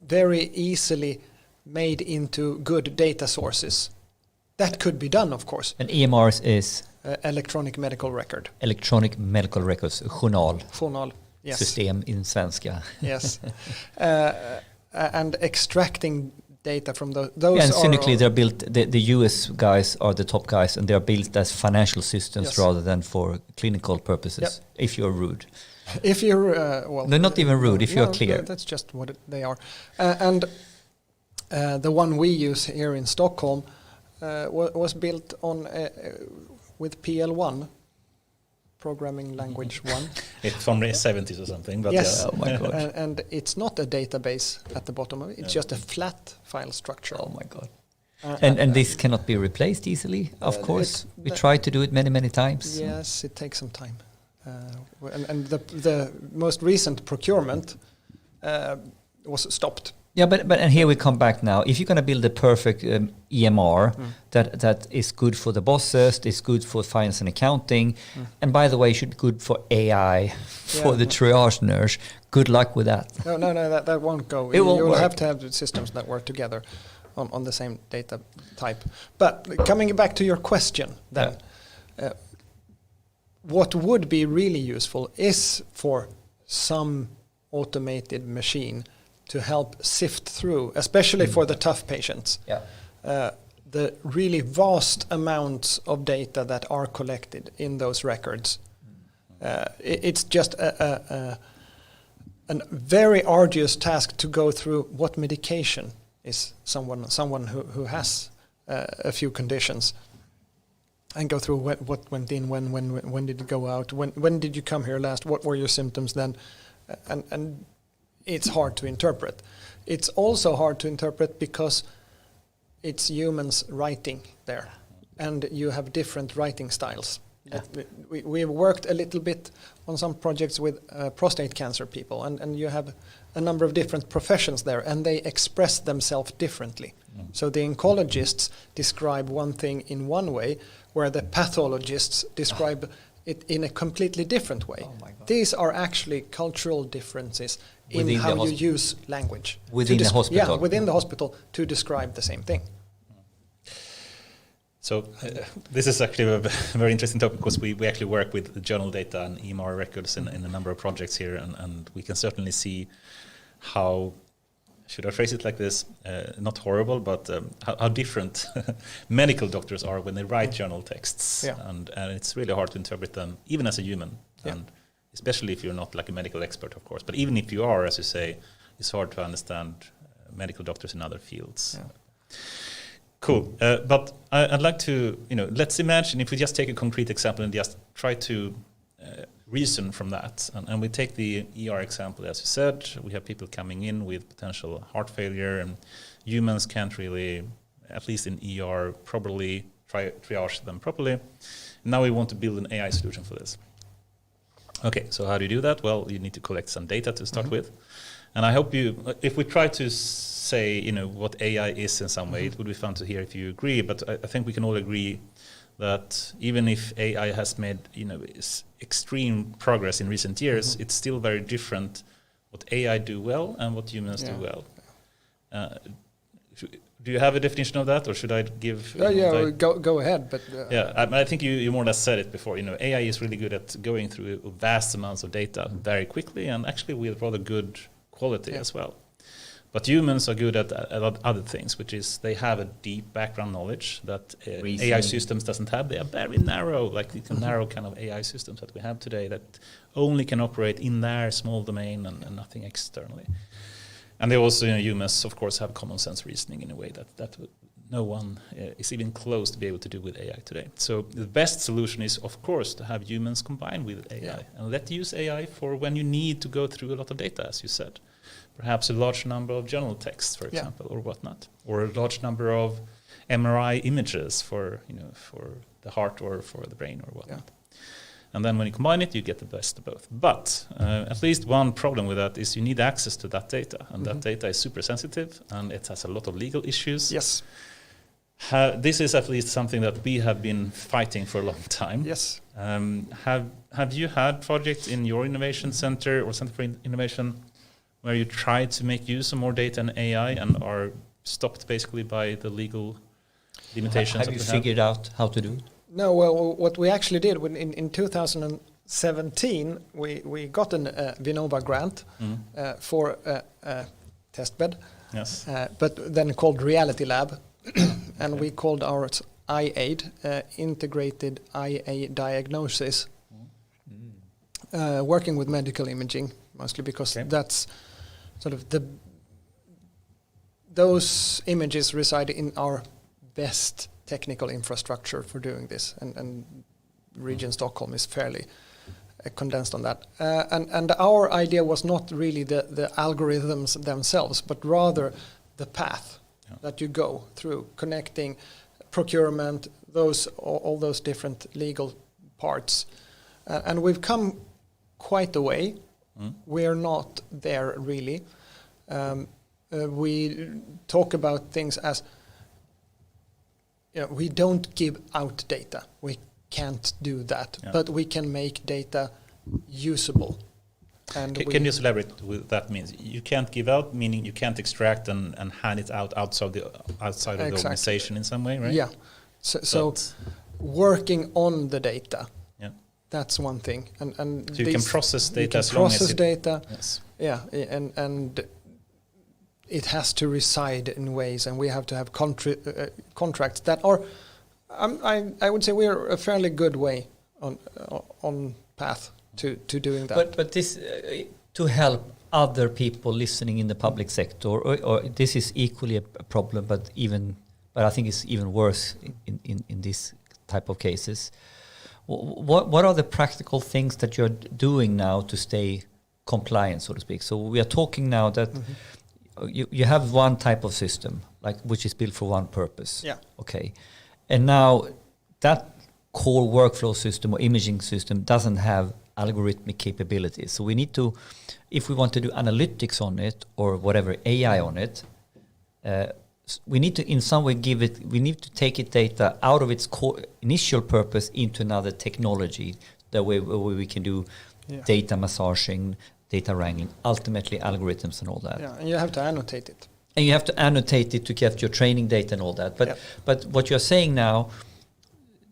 very easily made into good data sources. That could be done, of course. And EMRs is? Electronic medical record. Electronic medical records, journal. Yes. System in svenska. Yes. And extracting data from those. And cynically, they're built. The US guys are the top guys, and they're built as financial systems rather than for clinical purposes. If you're rude, if you're no, not even rude. If you're clear, that's just what they are. And the one we use here in Stockholm was built on with PL1. Programming language 1. It's from the 70s or something. But yes, oh my God. And it's not a database at the bottom of it. It's just a flat file structure. Oh my God. And this cannot be replaced easily, of course. We tried to do it many times. Yes, it takes some time. And the most recent procurement was stopped. Yeah, but and here we come back now. If you're going to build a perfect EMR that is good for the bosses, is good for finance and accounting, and by the way, should be good for AI for the triage nurse. Good luck with that. No, that won't go. It won't You'll work. have to have the systems that work together on the same data type. But coming back to your question, then, what would be really useful is for some automated machine to help sift through, especially for the tough patients, the really vast amounts of data that are collected in those records. It's just a very arduous task to go through what medication is someone who has a few conditions, and go through what went in, when did it go out, when did you come here last, what were your symptoms then, and it's hard to interpret. It's also hard to interpret because it's humans writing there, and you have different writing styles. We've worked a little bit on some projects with prostate cancer people, and you have a number of different professions there, and they express themselves differently. So the oncologists describe one thing in one way, where the pathologists describe it in a completely different way. These are actually cultural differences in how you use language. Within the hospital. Yeah, within the hospital to describe the same thing. So this is actually a very interesting topic, because we actually work with the journal data and EMR records in a number of projects here, and we can certainly see how, should I phrase it like this, not horrible, but how different medical doctors are when they write journal texts. And it's really hard to interpret them, even as a human, and especially if you're not like a medical expert, of course. But even if you are, as you say, it's hard to understand medical doctors in other fields. Cool. But I'd like to, let's imagine if we just take a concrete example and just try to reason from that. And we take the ER example, as you said. We have people coming in with potential heart failure, and humans can't really, at least in ER, probably triage them properly. Now we want to build an AI solution for this. Okay, so how do you do that? Well, you need to collect some data to start with. And I hope if we try to say, what AI is in some way, it would be fun to hear if you agree. But I think we can all agree that even if AI has made, extreme progress in recent years, it's still very different what AI do well and what humans do well. Do you have a definition of that, or should I give? Go ahead. But I think you more or less said it before. AI is really good at going through vast amounts of data very quickly, and actually with rather good quality as well. But humans are good at other things, which is they have a deep background knowledge that AI systems doesn't have. They are very narrow, like the narrow kind of AI systems that we have today that only can operate in their small domain and nothing externally. And they also, humans, of course, have common sense reasoning in a way that no one is even close to be able to do with AI today. So the best solution is, of course, to have humans combined with AI and let use AI for when you need to go through a lot of data, as you said. Perhaps a large number of journal texts, for example, or whatnot, or a large number of MRI images for the heart or for the brain or whatnot. And then when you combine it, you get the best of both. But at least one problem with that is you need access to that data, and that data is super sensitive, and it has a lot of legal issues. Yes. This is at least something that we have been fighting for a long time. Yes. Have you had projects in your innovation center or Center for Innovation where you try to make use of more data and AI and are stopped basically by the legal limitations? Have you figured out how to do it? No, well, what we actually did in 2017, we got an Vinnova grant for a test bed, but then called Reality Lab, and we called ours IAID, Integrated IA Diagnosis, working with medical imaging, mostly because that's sort of those images reside in our best technical infrastructure for doing this, and Region Stockholm is fairly condensed on that. And our idea was not really the algorithms themselves, but rather the path that you go through, connecting procurement, all those different legal parts. And we've come quite a way. We're not there really. We talk about things as we don't give out data. We can't do that, but we can make data usable. And can you elaborate what that means? You can't give out, meaning you can't extract and hand it out outside of the organization in some way, right? Yeah. So working on the data. That's one thing, and so you can process data. You can as long process as data. Yes. Yeah, and it has to reside in ways, and we have to have contracts that are. I would say we are a fairly good way on path to doing that. But this to help other people listening in the public sector, or this is equally a problem, but I think it's even worse in this type of cases. What are the practical things that you're doing now to stay compliant, so to speak? So we are talking now that you have one type of system, which is built for one purpose. Yeah. Okay. And now that core workflow system or imaging system doesn't have algorithmic capabilities. So we need to, if we want to do analytics on it or whatever AI on it, we need to in some way we need to take it data out of its core initial purpose into another technology, the way where we can do data massaging, data wrangling, ultimately algorithms and all that. Yeah, and you have to annotate it. And you have to annotate it to get your training data and all that. But what you're saying now,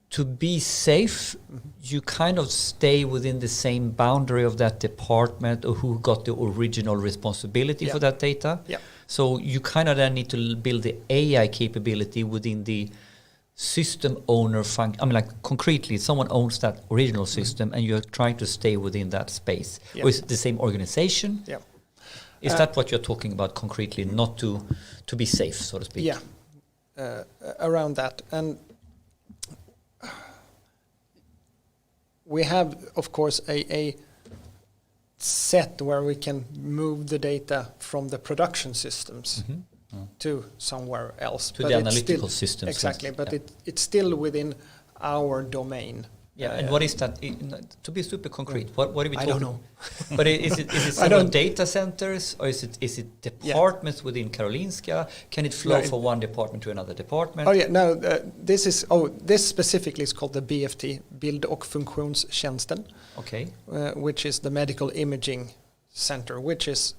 to be safe, you kind of stay within the same boundary of that department or who got the original responsibility for that data. Yeah. So you kind of then need to build the AI capability within the system owner function. I mean, concretely, someone owns that original system and you're trying to stay within that space. Yeah. Or is it the same organization? Yeah. Is that what you're talking about concretely, not to be safe, so to speak? Yeah, around that. And we have, of course, a set where we can move the data from the production systems to somewhere else. To the analytical systems. Exactly, but it's still within our domain. Yeah, and what is that? To be super concrete, what are we talking? I don't know. But is it several data centers, or is it departments within Karolinska? Can it flow from one department to another department? Oh yeah, no. This specifically is called the BFT, Bild- och Funktionstjänsten. Okay. Which is the medical imaging center, which is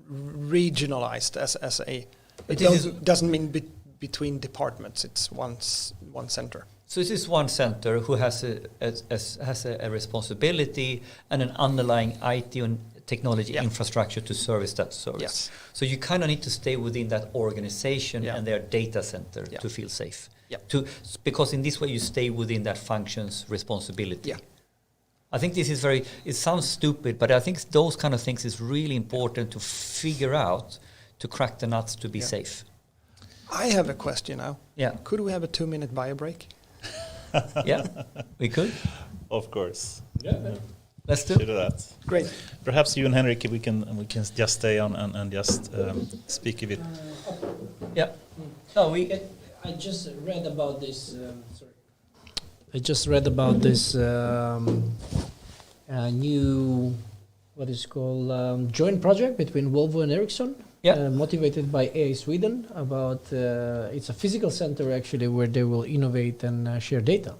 regionalized as a It doesn't mean between departments. It's one center. So this is one center who has a responsibility and an underlying IT and technology infrastructure to service that service. Yes. So you kind of need to stay within that organization and their data center to feel safe. Yeah. Because in this way you stay within that function's responsibility. Yeah. I think this is it sounds stupid, but I think those kind of things is really important to figure out, to crack the nuts, to be safe. I have a question now. Yeah. Could we have a 2-minute bio break? Yeah, we could. Of course. Yeah. Let's do that. Great. Perhaps you and Henrik, we can just stay on and just speak a bit. Yeah. No, I just read about this. I just read about this new, what is called, joint project between Volvo and Ericsson. Motivated by AI Sweden. About it's a physical center actually where they will innovate and share data.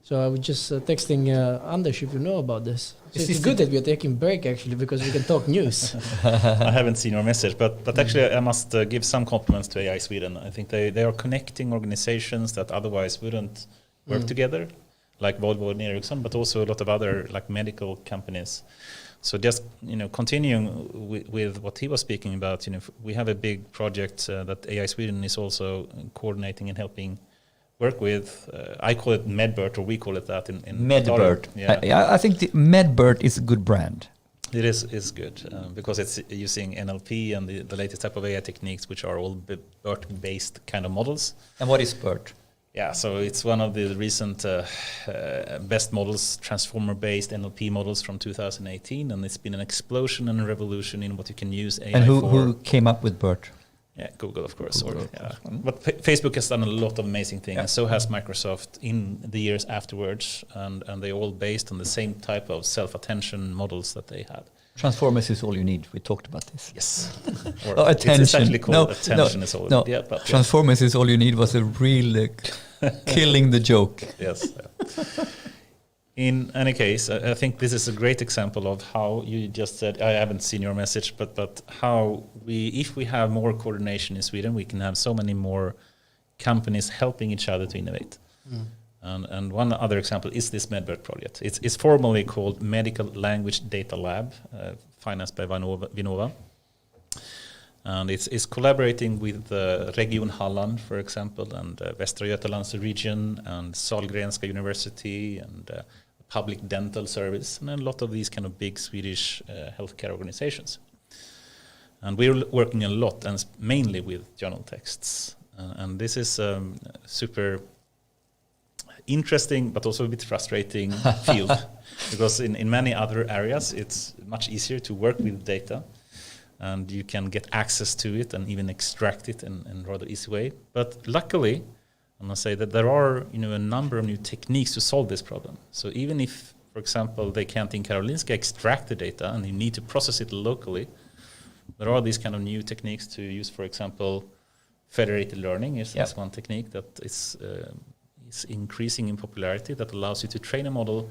So I was just texting Anders if you know about this. So it's good that we are taking break actually because we can talk news. I haven't seen your message, but actually I must give some compliments to AI Sweden. I think they are connecting organizations that otherwise wouldn't work together, like Volvo and Ericsson, but also a lot of other like medical companies. So just continuing with what he was speaking about, we have a big project that AI Sweden is also coordinating and helping work with. I call it MedBert, or we call it that in MedBert. I think the MedBert is a good brand. It is good because it's using NLP and the latest type of AI techniques, which are all BERT-based kind of models. And what is BERT? Yeah, so it's one of the recent best models, transformer-based NLP models from 2018, and it's been an explosion and a revolution in what you can use AI and for. Who came up with BERT? Yeah, Google, of course. But Facebook has done a lot of amazing things, and so has Microsoft in the years afterwards, and they all based on the same type of self-attention models that they had. Transformers is all you need. We talked about this. Yes. Attention. It's actually called attention is all you need. Yeah, Transformers is all you need was a real killing the joke. Yes. Yeah. In any case, I think this is a great example of how you just said, I haven't seen your message, but how if we have more coordination in Sweden, we can have so many more companies helping each other to innovate. And one other example is this MedBert project. It's formally called Medical Language Data Lab, financed by Vinnova. And it's collaborating with Region Halland, for example, and Västra Götalands region, and Sahlgrenska University, and Public Dental Service, and a lot of these kind of big Swedish healthcare organizations. And we're working a lot, and mainly with journal texts. And this is super interesting, but also a bit frustrating field, because in many other areas, it's much easier to work with data, and you can get access to it and even extract it in a rather easy way. But luckily, I must say that there are a number of new techniques to solve this problem. So even if, for example, they can't in Karolinska extract the data and you need to process it locally, there are these kind of new techniques to use. For example, federated learning is one technique that is increasing in popularity, that allows you to train a model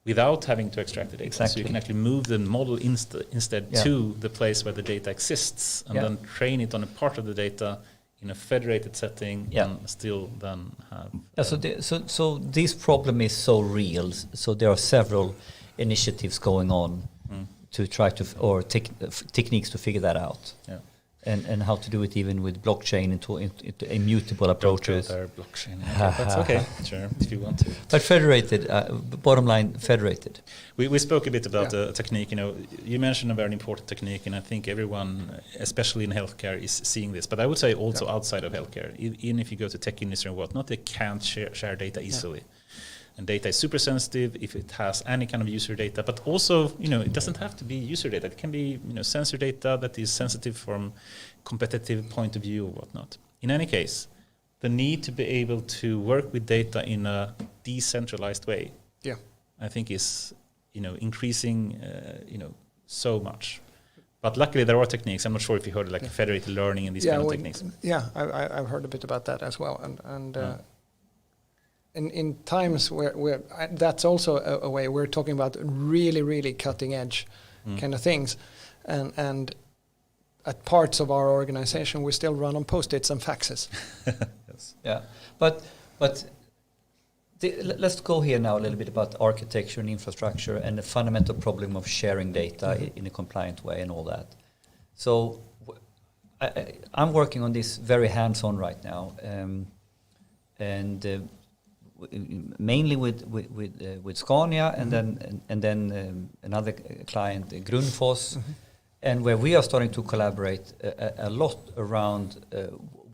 without having to extract the data. Exactly. So you can actually move the model instead to the place where the data exists, and then train it on a part of the data in a federated setting, and still then have... So this problem is so real, so there are several initiatives going on to try to, or techniques to figure that out. Yeah. And how to do it even with blockchain into immutable approaches. Blockchain. That's okay, sure, if you want to. But federated, bottom line, federated. We spoke a bit about the technique. You mentioned a very important technique, and I think everyone, especially in healthcare, is seeing this. But I would say also outside of healthcare, even if you go to tech industry and whatnot, they can't share data easily. And data is super sensitive if it has any kind of user data, but also, it doesn't have to be user data. It can be, sensor data that is sensitive from competitive point of view or whatnot. In any case, the need to be able to work with data in a decentralized way, I think is, increasing, so much. But luckily there are techniques. I'm not sure if you heard federated learning and these kind of techniques. Yeah, I've heard a bit about that as well. In times where that's also a way we're talking about really, really cutting edge kind of things, and at parts of our organization, we still run on Post-its and faxes. Yes. Yeah, but let's go here now a little bit about architecture and infrastructure and the fundamental problem of sharing data in a compliant way and all that. So I'm working on this very hands-on right now, and mainly with Scania, and then another client, Grundfos, and where we are starting to collaborate a lot around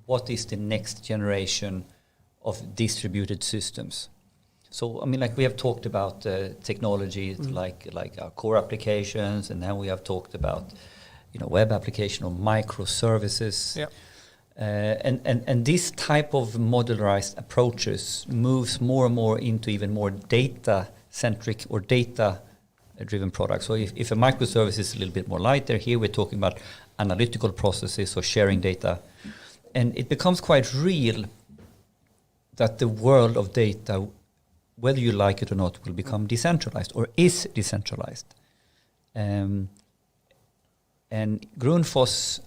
what is the next generation of distributed systems. So I mean, like we have talked about technology like our core applications, and now we have talked about web application or microservices. Yeah. And this type of modularized approaches moves more and more into even more data-centric or data-driven products. So if a microservice is a little bit more lighter, here we're talking about analytical processes or sharing data. And it becomes quite real that the world of data, whether you like it or not, will become decentralized or is decentralized. And Grundfos,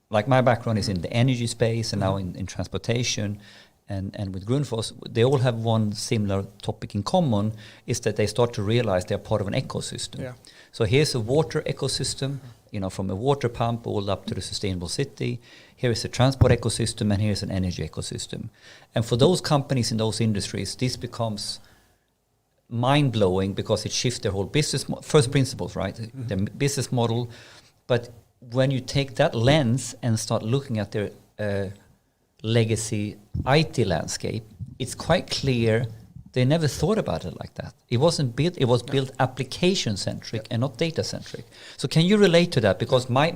like my background is in the energy space and now in transportation, and with Grundfos, they all have one similar topic in common, is that they start to realize they're part of an ecosystem. Yeah. So here's a water ecosystem, from a water pump all up to the sustainable city. Here is a transport ecosystem, and here's an energy ecosystem. And for those companies in those industries, this becomes mind-blowing because it shifts their whole business, first principles, right? Their business model. But when you take that lens and start looking at their legacy IT landscape, it's quite clear they never thought about it like that. It wasn't built, it was built application-centric and not data-centric. So can you relate to that? Because my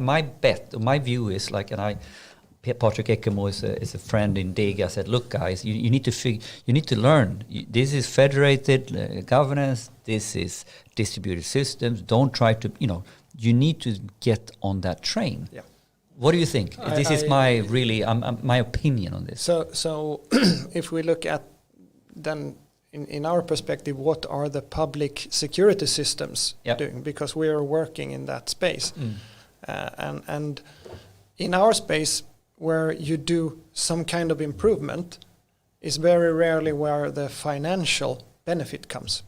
view is Patrick Ekemo is a friend in DIG. I said, look, guys, you need to learn. This is federated governance. This is distributed systems. Don't try to, you need to get on that train. Yeah. What do you think? This is my my opinion on this. So if we look at then in our perspective, what are the public security systems doing? Because we are working in that space, and in our space, where you do some kind of improvement, is very rarely where the financial benefit comes.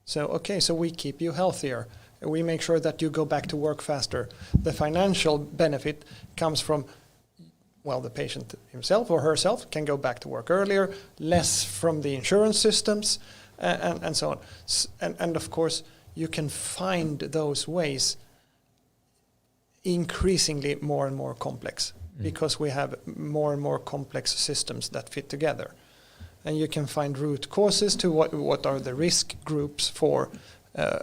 So we keep you healthier. We make sure that you go back to work faster. The financial benefit comes from, the patient himself or herself can go back to work earlier, less from the insurance systems, and so on. And of course, you can find those ways increasingly more and more complex because we have more and more complex systems that fit together. And you can find root causes to what are the risk groups for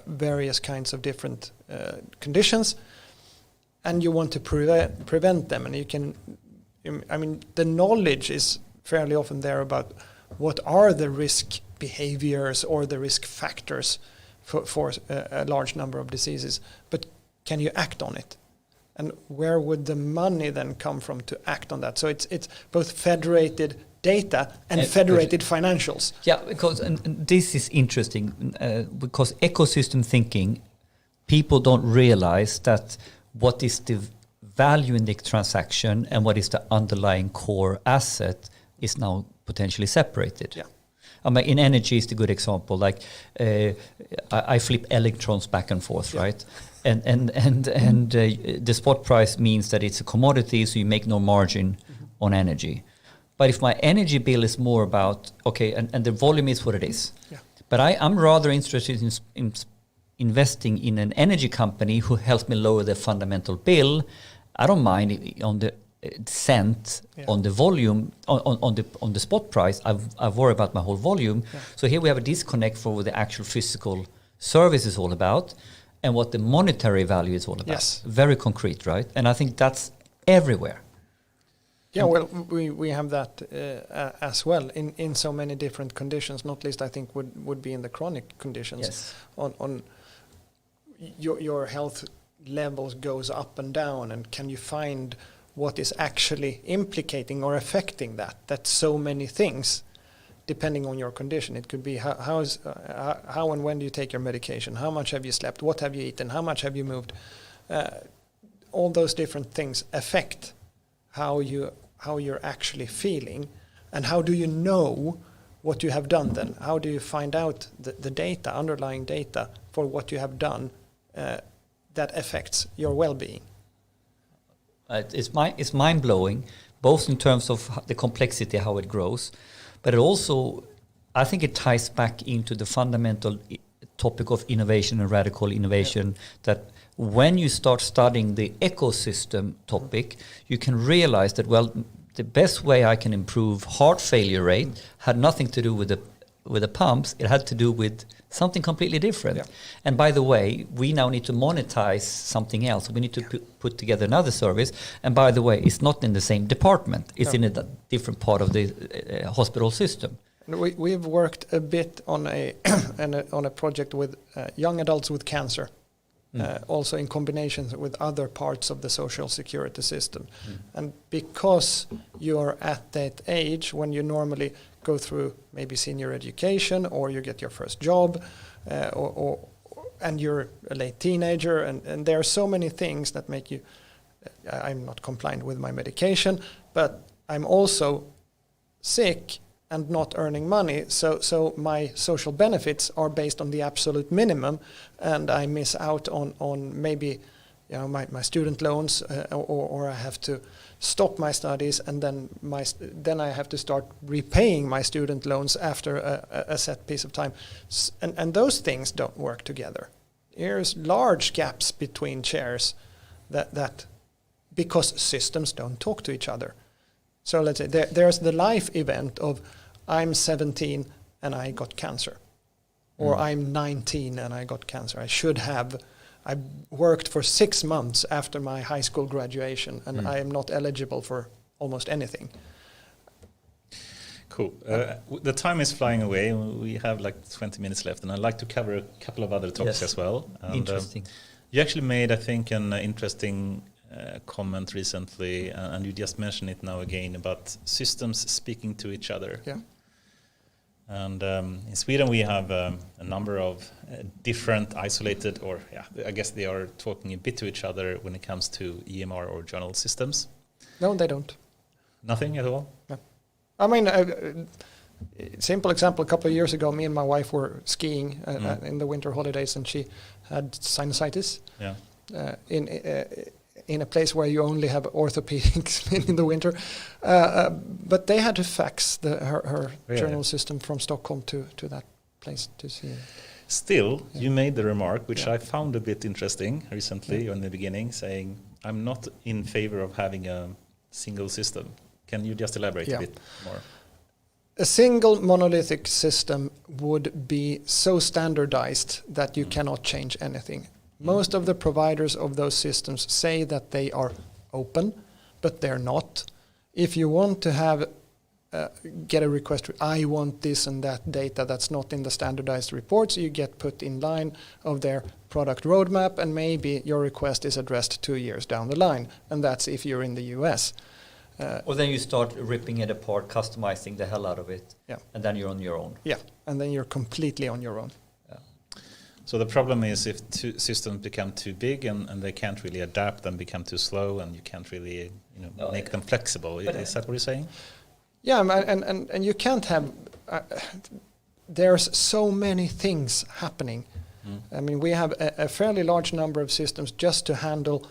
various kinds of different conditions, and you want to prevent them. And you can, the knowledge is fairly often there about what are the risk behaviors or the risk factors for a large number of diseases, but can you act on it? And where would the money then come from to act on that? So it's both federated data and federated financials. Yeah, because and this is interesting because ecosystem thinking, people don't realize that what is the value in the transaction and what is the underlying core asset is now potentially separated. Yeah. In energy is the good example. Like I flip electrons back and forth, right? And the spot price means that it's a commodity, so you make no margin on energy. But if my energy bill is more about, and the volume is what it is. Yeah. But I'm rather interested in investing in an energy company who helps me lower the fundamental bill. I don't mind on the cent on the volume, on the spot price. I worry about my whole volume. Yeah. So here we have a disconnect for what the actual physical service is all about and what the monetary value is all about. Yes. Very concrete, right? And I think that's everywhere. Yeah, well, we have that as well in so many different conditions. Not least, I think would be in the chronic conditions. Yes. On your health levels goes up and down, and can you find what is actually implicating or affecting that? That's so many things, depending on your condition. It could be how and when do you take your medication? How much have you slept? What have you eaten? How much have you moved? all those different things affect how you're actually feeling, and how do you know what you have done then? How do you find out the data, underlying data for what you have done that affects your well-being? It's mind-blowing, both in terms of the complexity, how it grows, but it also, I think it ties back into the fundamental topic of innovation and radical innovation, that when you start studying the ecosystem topic, you can realize that, well, the best way I can improve heart failure rate had nothing to do with the pumps. It had to do with something completely different. Yeah. And by the way, we now need to monetize something else. We need to put together another service. And by the way, it's not in the same department. It's in a different part of the hospital system. We've worked a bit on a project with young adults with cancer. Also in combination with other parts of the social security system. And because you're at that age when you normally go through maybe senior education, or you get your first job, and you're a late teenager, and there are so many things that make you, I'm not compliant with my medication, but I'm also sick and not earning money, so my social benefits are based on the absolute minimum, and I miss out on maybe, you know, my student loans, or I have to stop my studies, and then I have to start repaying my student loans after a set piece of time, and those things don't work together. There's large gaps between chairs that because systems don't talk to each other. So let's say there's the life event of I'm 17 and I got cancer, or I'm 19 and I got cancer. I worked for 6 months after my high school graduation, and I am not eligible for almost anything. Cool. The time is flying away. We have like 20 minutes left, and I'd like to cover a couple of other topics as well. And, interesting. You actually made, I think, an interesting comment recently, and you just mentioned it now again, about systems speaking to each other. Yeah. And in Sweden we have a number of different isolated, or I guess they are talking a bit to each other when it comes to EMR or journal systems. No, they don't. Nothing at all? No. I mean, simple example, a couple of years ago, me and my wife were skiing in the winter holidays, and she had sinusitis. Yeah. In a place where you only have orthopedics in the winter, but they had to fax her journal system from Stockholm to that place to see it. Still, you made the remark, which I found a bit interesting recently in the beginning, saying, I'm not in favor of having a single system. Can you just elaborate a bit more? A single monolithic system would be so standardized that you cannot change anything. Most of the providers of those systems say that they are open, but they're not. If you want to have get a request, I want this and that data that's not in the standardized reports, you get put in line of their product roadmap, and maybe your request is addressed 2 years down the line, and that's if you're in the US. Or then you start ripping it apart, customizing the hell out of it, and then you're on your own. Yeah, and then you're completely on your own. So the problem is if systems become too big and they can't really adapt and become too slow, and you can't really make them flexible. Is that what you're saying? Yeah, and you can't have. There's so many things happening. I mean, we have a fairly large number of systems just to handle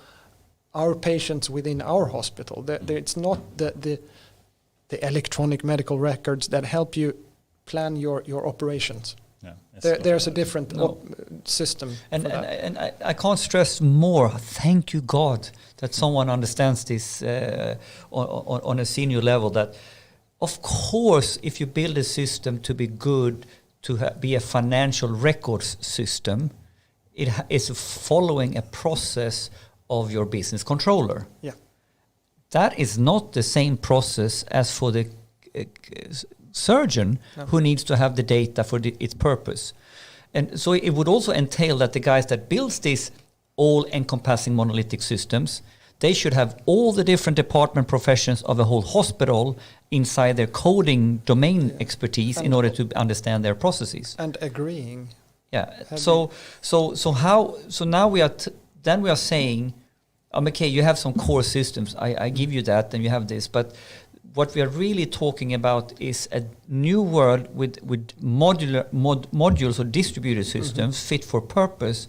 our patients within our hospital. It's not the electronic medical records that help you plan your operations. There's a different system. And I can't stress more, thank you God, that someone understands this on a senior level, that of course if you build a system to be good, to be a financial records system, it is following a process of your business controller. Yeah. That is not the same process as for the surgeon who needs to have the data for its purpose. And so it would also entail that the guys that builds these all-encompassing monolithic systems, they should have all the different department professions of a whole hospital inside their coding domain expertise in order to understand their processes. And agreeing. Yeah. So now we are saying, okay, you have some core systems. I give you that, and you have this. But what we are really talking about is a new world with modules or distributed systems fit for purpose.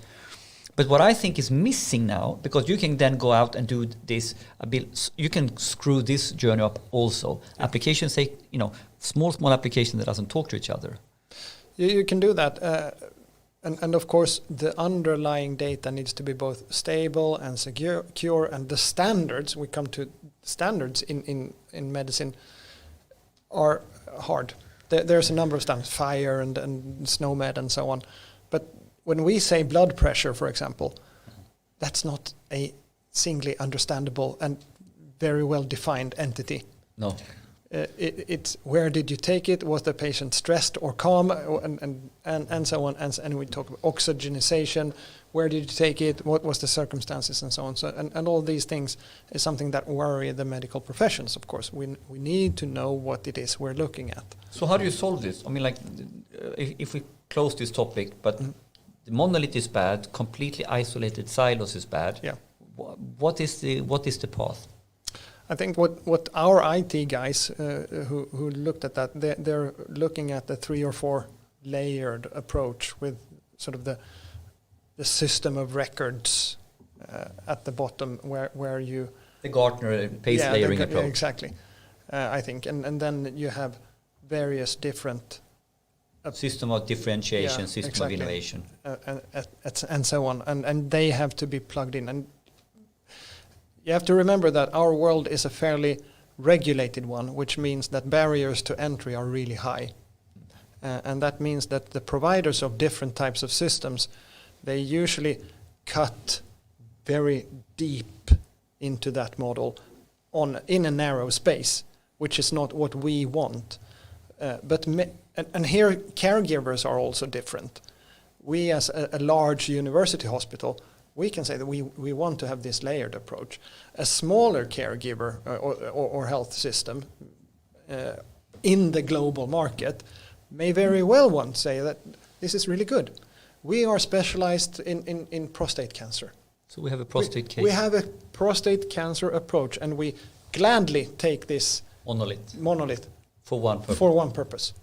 But what I think is missing now, because you can then go out and do this a bit, you can screw this journey up also. Applications say, small applications that doesn't talk to each other. You can do that. And of course, the underlying data needs to be both stable and secure. And the standards, we come to standards in medicine, are hard. There's a number of standards, FHIR and SNOMED and so on. But when we say blood pressure, for example, that's not a singly understandable and very well defined entity. No. It's where did you take it? Was the patient stressed or calm? And so on. And we talk about oxygenization. Where did you take it? What was the circumstances and so on? So and all these things is something that worry the medical professions. Of course, we need to know what it is we're looking at. So how do you solve this? I mean, if we close this topic, but the monolith is bad. Completely isolated silos is bad. Yeah. What is the path? I think what our IT guys who looked at that, they're looking at the 3 or 4 layered approach with sort of the system of records at the bottom where you... The Gartner pace layering approach. Yeah, exactly, I think. And then you have various different... system of differentiation, system of innovation. And so on. And they have to be plugged in. And you have to remember that our world is a fairly regulated one, which means that barriers to entry are really high. And that means that the providers of different types of systems, they usually cut very deep into that model in a narrow space, which is not what we want. And here caregivers are also different. We as a large university hospital, we can say that we want to have this layered approach. A smaller caregiver or health system in the global market may very well want to say that this is really good. We are specialized in prostate cancer. So we have a prostate case. We have a prostate cancer approach, and we gladly take this monolith for one purpose. For one purpose.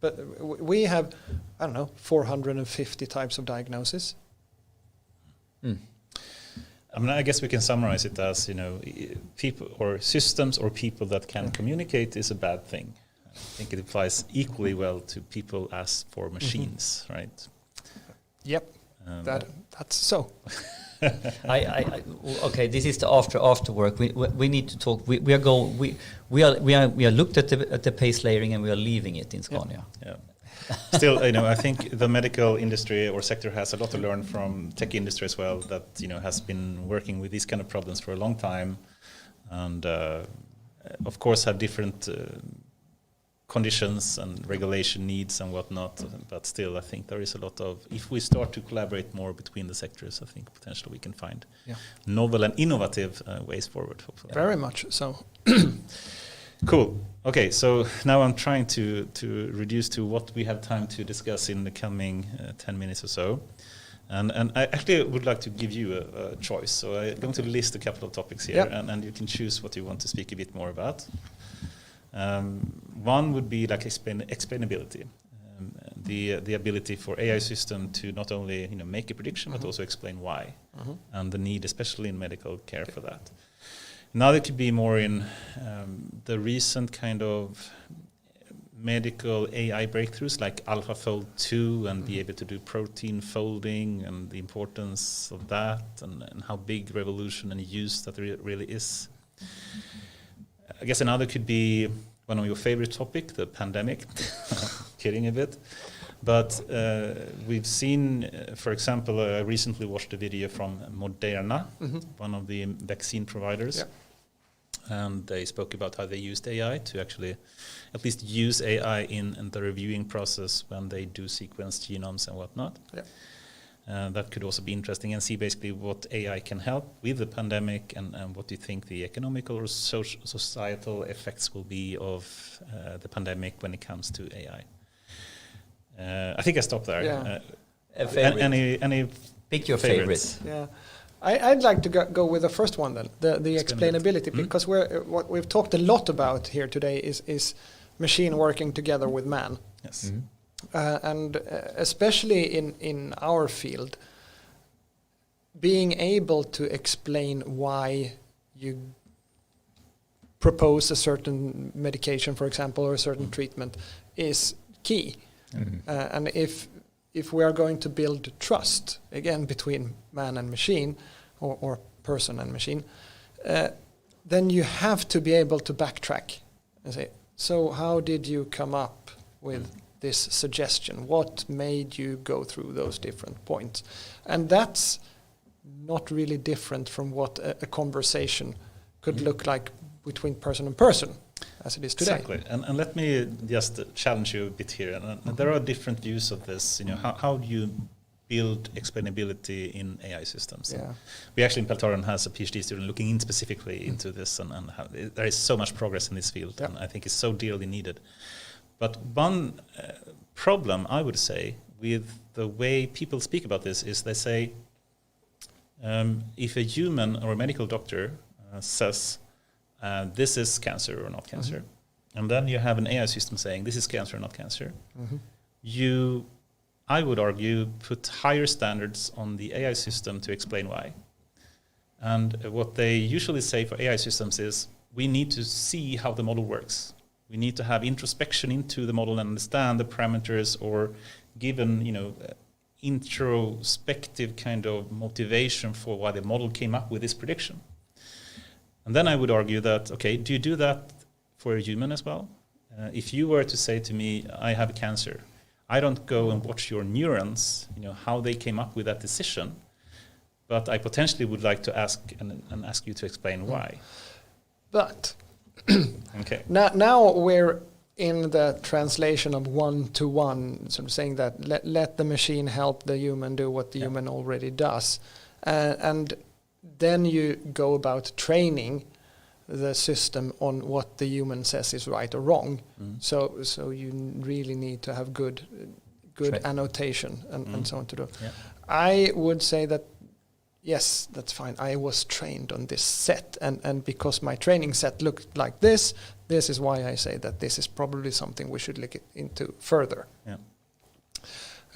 But we have, 450 types of diagnosis. I mean, I guess we can summarize it as, people or systems or people that can communicate is a bad thing. I think it applies equally well to people as for machines, right? Yep, that's so. Okay, this is the after work. We need to talk. We are looked at the pace layering, and we are leaving it in Scania. Yeah. Still, I think the medical industry or sector has a lot to learn from tech industry as well. That has been working with these kind of problems for a long time, and of course have different conditions and regulation needs and whatnot. But still, I think there is a lot of, if we start to collaborate more between the sectors, I think potentially we can find novel and innovative ways forward. Hopefully. Very much so. Cool. Okay, so now I'm trying to reduce to what we have time to discuss in the coming 10 minutes or so. And I actually would like to give you a choice. So I'm going to list a couple of topics here, and you can choose what you want to speak a bit more about. One would be like explainability, the ability for AI system to not only make a prediction, but also explain why, and the need, especially in medical care, for that. Now it could be more in the recent kind of medical AI breakthroughs like AlphaFold 2 and be able to do protein folding and the importance of that and how big revolution and use that really is. I guess another could be one of your favorite topic, the pandemic. Kidding a bit. But we've seen, for example, I recently watched a video from Moderna, one of the vaccine providers. Yeah. And they spoke about how they used AI to actually at least use AI in the reviewing process when they do sequence genomes and whatnot. Yeah. That could also be interesting and see basically what AI can help with the pandemic and what do you think the economical or societal effects will be of the pandemic when it comes to AI. I think I stop there. Yeah. Any pick your favorites. Yeah. I'd like to go with the first one then, the explainability, because what we've talked a lot about here today is machine working together with man. Yes. And especially in our field, being able to explain why you propose a certain medication, for example, or a certain treatment is key. And if we are going to build trust, again, between man and machine, or person and machine, then you have to be able to backtrack and say, so how did you come up with this suggestion? What made you go through those different points? And that's not really different from what a conversation could look like between person and person, as it is today. Exactly. And let me just challenge you a bit here. And there are different views of this. You know, how do you build explainability in AI systems? Yeah. We actually in Peltoran has a PhD student looking in specifically into this, and how there is so much progress in this field, and I think it's so dearly needed. But one problem, I would say, with the way people speak about this is they say, if a human or a medical doctor says, this is cancer or not cancer, and then you have an AI system saying, this is cancer or not cancer, you, I would argue, put higher standards on the AI system to explain why. And what they usually say for AI systems is, we need to see how the model works. We need to have introspection into the model and understand the parameters, or given, introspective kind of motivation for why the model came up with this prediction. And then I would argue that, okay, do you do that for a human as well? If you were to say to me, I have cancer, I don't go and watch your neurons, how they came up with that decision, but I potentially would like to ask and ask you to explain why. But okay. Now we're in the translation of one-to-one, sort of saying that let the machine help the human do what the human already does. And then you go about training the system on what the human says is right or wrong. So you really need to have good annotation and so on to do. Yeah. I would say that, yes, that's fine. I was trained on this set, and because my training set looked like this is why I say that this is probably something we should look into further. Yeah.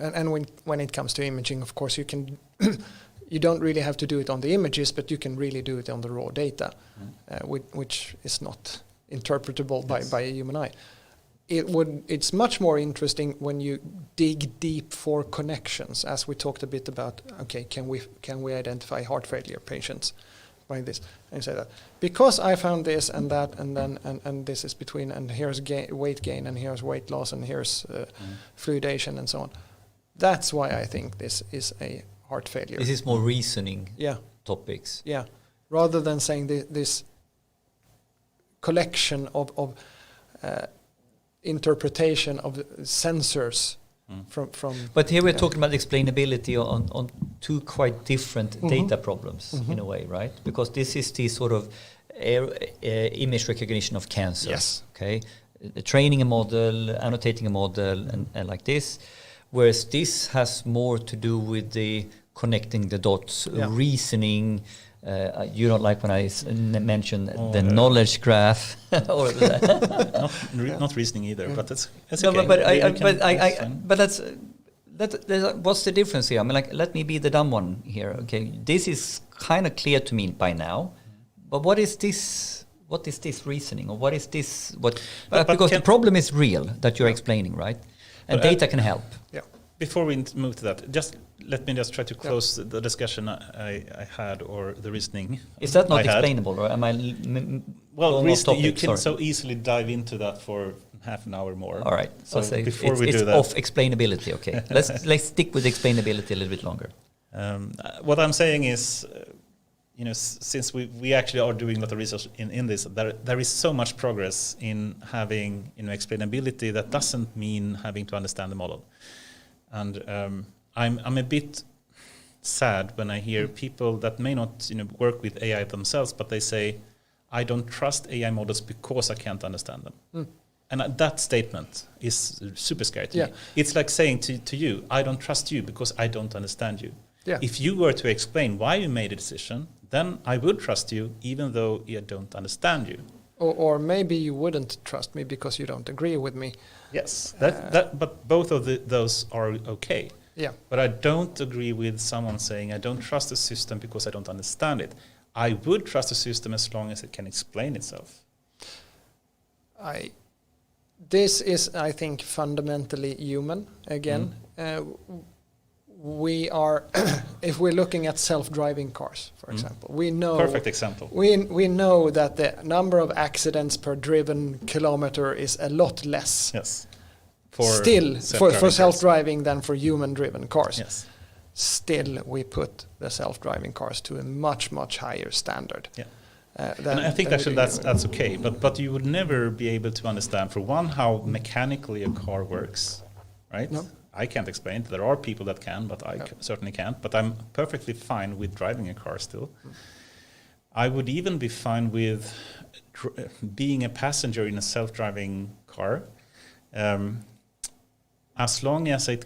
And when it comes to imaging, of course, you can you don't really have to do it on the images, but you can really do it on the raw data, which is not interpretable by a human eye. It's much more interesting when you dig deep for connections, as we talked a bit about. Okay, can we identify heart failure patients by this, and say that because I found this and that, and then and this is between, and here's weight gain, and here's weight loss, and here's fluidation, and so on. That's why I think this is a heart failure. This is more reasoning topics. Yeah, rather than saying this collection of interpretation of sensors from. But here we're talking about explainability on two quite different data problems in a way, right? Because this is the sort of image recognition of cancer. Yes. Okay, training a model, annotating a model, and like this. Whereas this has more to do with the connecting the dots, reasoning. You don't like when I mention the knowledge graph, or not reasoning either. But that's no, okay. But that's what's the difference here? I mean, like, let me be the dumb one here. Okay, this is kind of clear to me by now, but what is this? What is this reasoning, or what is this? Because the problem is real that you're explaining, right? And data can help. Yeah. Before we move to that, let me try to close the discussion I had, or the reasoning. Is that not explainable, or am I? Well, reasoning, you can so easily dive into that for half an hour more. All right. So before we do it's that, off explainability. Okay. let's stick with explainability a little bit longer. What I'm saying is, since we actually are doing a lot of research in this, there is so much progress in having explainability that doesn't mean having to understand the model. And I'm a bit sad when I hear people that may not work with AI themselves, but they say, I don't trust AI models because I can't understand them. And that statement is super scary to me. It's like saying to you, I don't trust you because I don't understand you. Yeah. If you were to explain why you made a decision, then I would trust you, even though I don't understand you. Or maybe you wouldn't trust me because you don't agree with me. Yes, but both of those are okay. Yeah. But I don't agree with someone saying I don't trust the system because I don't understand it. I would trust the system as long as it can explain itself. This is, I think, fundamentally human. Again, we are, if we're looking at self-driving cars, for example, we know. Perfect example. We know that the number of accidents per driven kilometer is a lot less. Yes. For self-driving than for human-driven cars. Yes. Still, we put the self-driving cars to a much, much higher standard. Yeah. And I think actually that's okay, but you would never be able to understand, for one, how mechanically a car works, right? No. I can't explain. There are people that can, but I certainly can't. But I'm perfectly fine with driving a car still. I would even be fine with being a passenger in a self-driving car, as long as I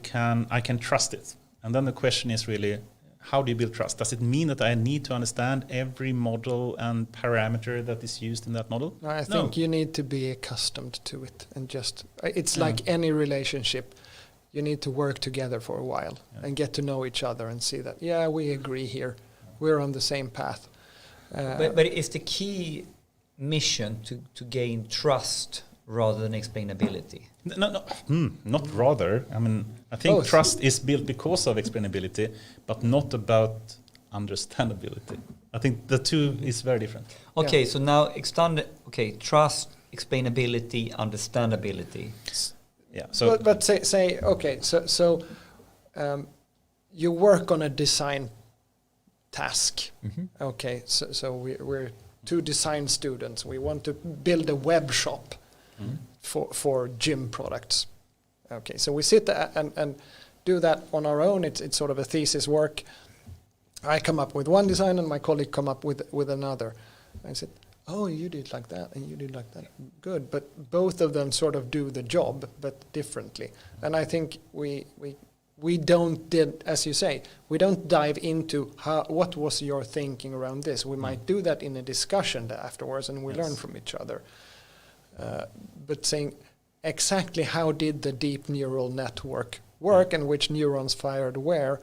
can trust it. And then the question is really, how do you build trust? Does it mean that I need to understand every model and parameter that is used in that model? I think you need to be accustomed to it, and it's like any relationship. You need to work together for a while and get to know each other and see that, we agree here. We're on the same path. But is the key mission to gain trust rather than explainability? No, not rather. I mean, I think Both. Trust is built because of explainability, but not about understandability. I think the two is very different. Okay, so now trust, explainability, understandability. Yeah. So, but say okay. So you work on a design task. Okay. So we're two design students. We want to build a web shop for gym products. Okay. So we sit and do that on our own. It's sort of a thesis work. I come up with one design, and my colleague come up with another. I said, oh, you did like that, and you did like that. Good, but both of them sort of do the job, but differently. And I think we don't, as you say, we don't dive into what was your thinking around this. We might do that in a discussion afterwards, and we learn from each other. But saying exactly how did the deep neural network work and which neurons fired where,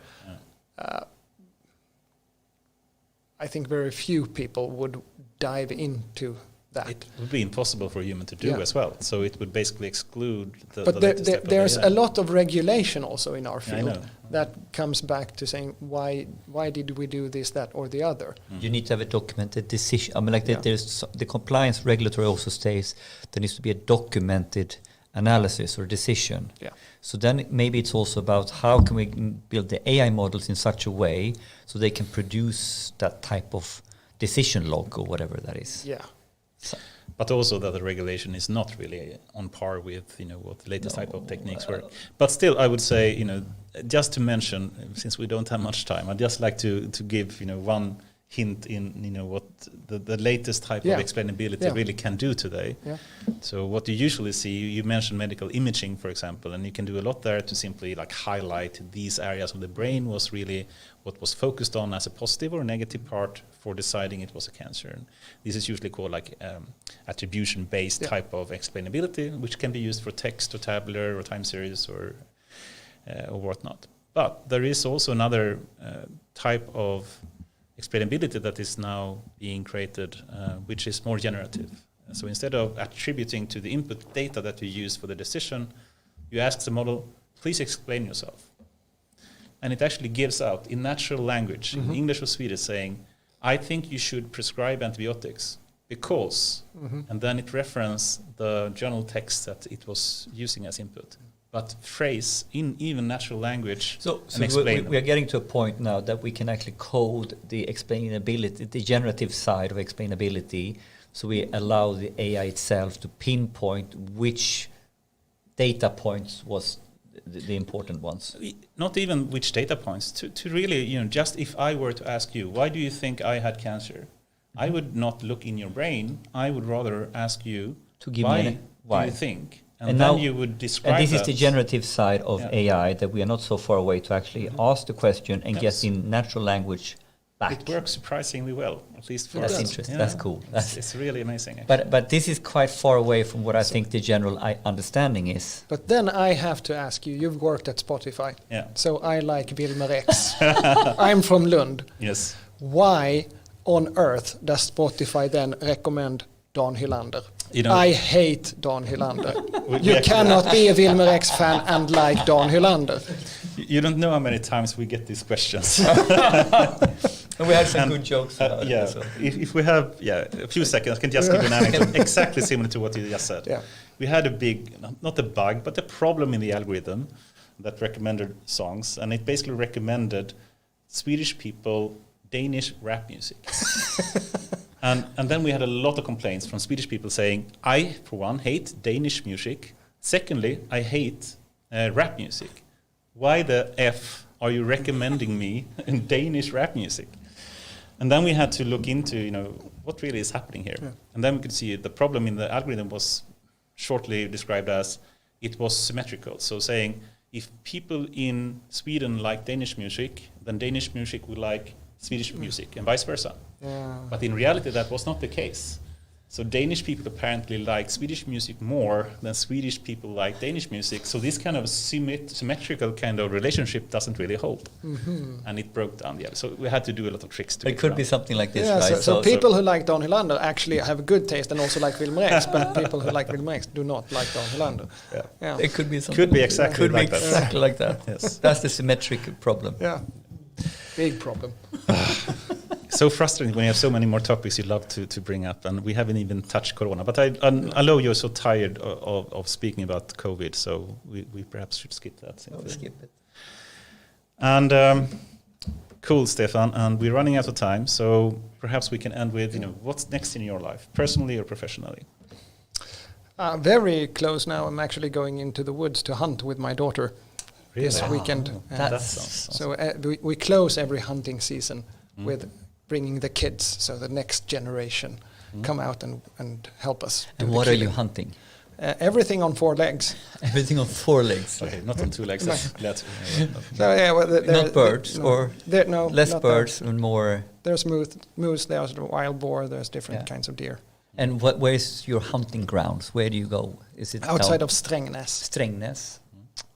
I think very few people would dive into that. it would be impossible for a human to do as well. So it would basically exclude the But there's a lot of regulation also in our I field know. that comes back to saying why did we do this, that, or the other? You need to have a documented decision. I mean, there's the compliance regulatory also states there needs to be a documented analysis or decision. Yeah. So then maybe it's also about how can we build the AI models in such a way so they can produce that type of decision log or whatever that is. Yeah. So, But also that the regulation is not really on par with what the latest type of techniques work. But still, I would say just to mention, since we don't have much time, I'd just like to give one hint in what the latest type of explainability really can do today. Yeah. So what you usually see, you mentioned medical imaging, for example, and you can do a lot there to simply highlight these areas of the brain was really what was focused on as a positive or negative part for deciding it was a cancer. And this is usually called attribution-based type of explainability, which can be used for text or tabular or time series or whatnot. But there is also another type of explainability that is now being created, which is more generative. So instead of attributing to the input data that you use for the decision, you ask the model, please explain yourself. And it actually gives out in natural language, in English or Swedish, saying, I think you should prescribe antibiotics because, and then it references the journal text that it was using as input. But phrase in even natural language and explain. We are getting to a point now that we can actually code the explainability, the generative side of explainability, so we allow the AI itself to pinpoint which data points was the important ones. Not even which data points, to really, just if I were to ask you, why do you think I had cancer? I would not look in your brain. I would rather ask you, To give why me do you think? And then you would describe and this that. is the generative side of AI, that we are not so far away to actually ask the question and get in natural language back. It works surprisingly well, at least for That's us. interesting. That's cool. It's really amazing. Actually. But this is quite far away from what I think the general understanding is. But then I have to ask you, you've worked at Spotify. Yeah. So I like Wilmer X. I'm from Lund. Yes. Why on earth does Spotify then recommend Dan Hylander? You know, I hate Dan Hylander. we You actually- cannot be a Wilmer X fan and like Dan Hylander. You don't know how many times we get these questions. And we had some good jokes about yeah. it. So. If we have a few seconds, I can just give you an anecdote exactly similar to what you just said. Yeah. We had a big, not a bug, but a problem in the algorithm that recommended songs, and it basically recommended Swedish people Danish rap music. And then we had a lot of complaints from Swedish people saying, I, for one, hate Danish music. Secondly, I hate rap music. Why the F are you recommending me in Danish rap music? And then we had to look into, what really is happening here. Yeah. And then we could see the problem in the algorithm was shortly described as it was symmetrical. So saying, if people in Sweden like Danish music, then Danish music would like Swedish music, and vice versa. Yeah. But in reality, that was not the case. So Danish people apparently like Swedish music more than Swedish people like Danish music. So this kind of symmetrical kind of relationship doesn't really hold. Mm-hmm. And it broke down. Yeah. So we had to do a lot of tricks to it could be something like this, yeah, right? So people who like Dan Hylander actually have a good taste and also like Wilmer X, but people who like Wilmer X do not like Dan Hylander. Yeah. Yeah. It could be something. Could be exactly could like be that. exactly like that. Yes. That's the symmetric problem. Yeah. Big problem. So frustrating when you have so many more topics you'd love to bring up, and we haven't even touched Corona. But I know you're so tired of speaking about COVID, so we perhaps should skip that. Skip it. And cool, Stefan. And we're running out of time, so perhaps we can end with what's next in your life, personally or professionally. Very close now. I'm actually going into the woods to hunt with my daughter this weekend. That sounds awesome. So we close every hunting season with bringing the kids, so the next generation come out and help us. And what are you hunting? Everything on 4 legs. Everything on 4 legs. Okay, not on 2 legs. That's glad to hear. So yeah, well, Not birds, or less birds and more. There's moose, there's wild boar, there's different kinds of deer. And where's your hunting grounds? Where do you go? Is it outside of Strängnäs? Strängnäs.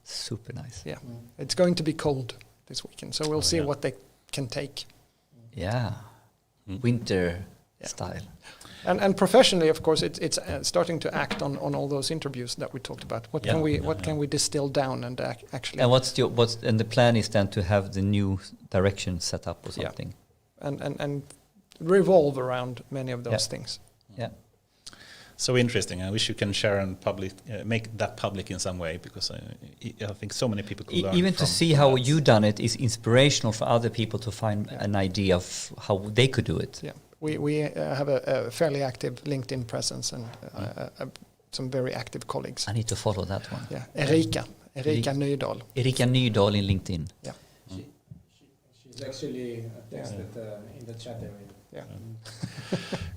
Super nice. Yeah, it's going to be cold this weekend, so we'll see what they can take. Yeah, winter style. And professionally, of course, it's starting to act on all those interviews that we talked about. What can we distill down and actually? And and the plan is then to have the new direction set up or something. Yeah. And revolve around many of those things. Yeah. So interesting. I wish you can share and make that public in some way, because I think so many people could learn. Even to see how you done it is inspirational for other people to find an idea of how they could do it. Yeah, we have a fairly active LinkedIn presence and some very active colleagues. I need to follow that one. Yeah, Erika Nydahl. Erika Nydahl in LinkedIn. Yeah. She's actually texted in the chat area. Yeah.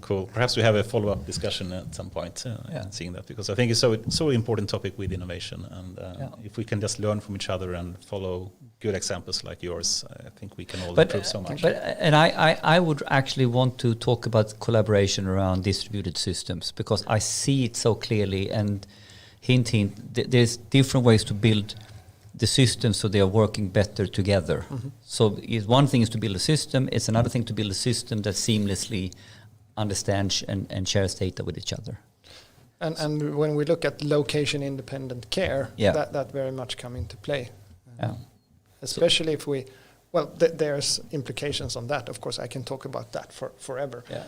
Cool. Perhaps we have a follow-up discussion at some point, seeing that, because I think it's so important topic with innovation, and if we can just learn from each other and follow good examples like yours, I think we can all improve so much. And I would actually want to talk about collaboration around distributed systems, because I see it so clearly, and hint, there's different ways to build the system so they are working better together. Mm-hmm. So one thing is to build a system, it's another thing to build a system that seamlessly understands and shares data with each other. And when we look at location independent care, that very much come into play. Especially if we, there's implications on that. Of course, I can talk about that forever. Yeah.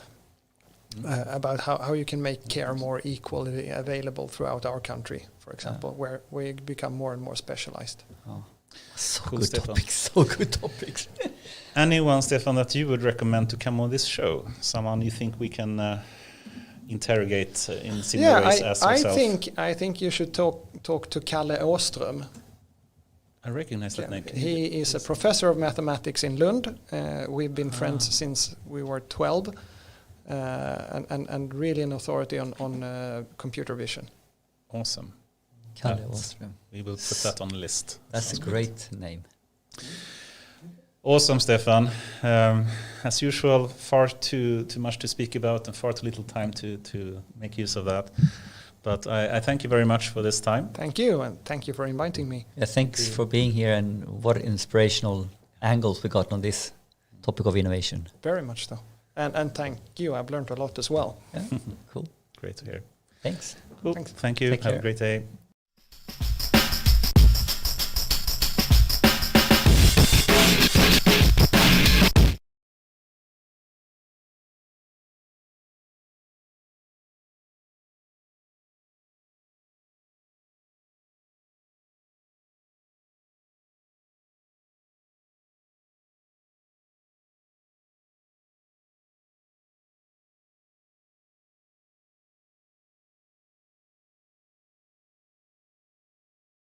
About how you can make care more equally available throughout our country, for example, where we become more and more specialized. Oh. So cool, good Stefan. topics. So good topics. Anyone, Stefan, that you would recommend to come on this show? Someone you think we can interrogate in similar ways as yourself? I think you should talk to Kalle Åström. I recognize that name. He is a professor of mathematics in Lund. We've been friends since we were 12. And really an authority on computer vision. Awesome. Kalle Åström. We will put that on the list. That's a great name. Awesome, Stefan. As usual, far too much to speak about and far too little time to make use of that. But I thank you very much for this time. Thank you, and thank you for inviting me. Yeah, thanks for being here, and what inspirational angles we got on this topic of innovation. Very much so. And thank you. I've learned a lot as well. Yeah, cool. Great to hear. Thanks. Cool. Thanks. Thank you. Take Have care. a great day.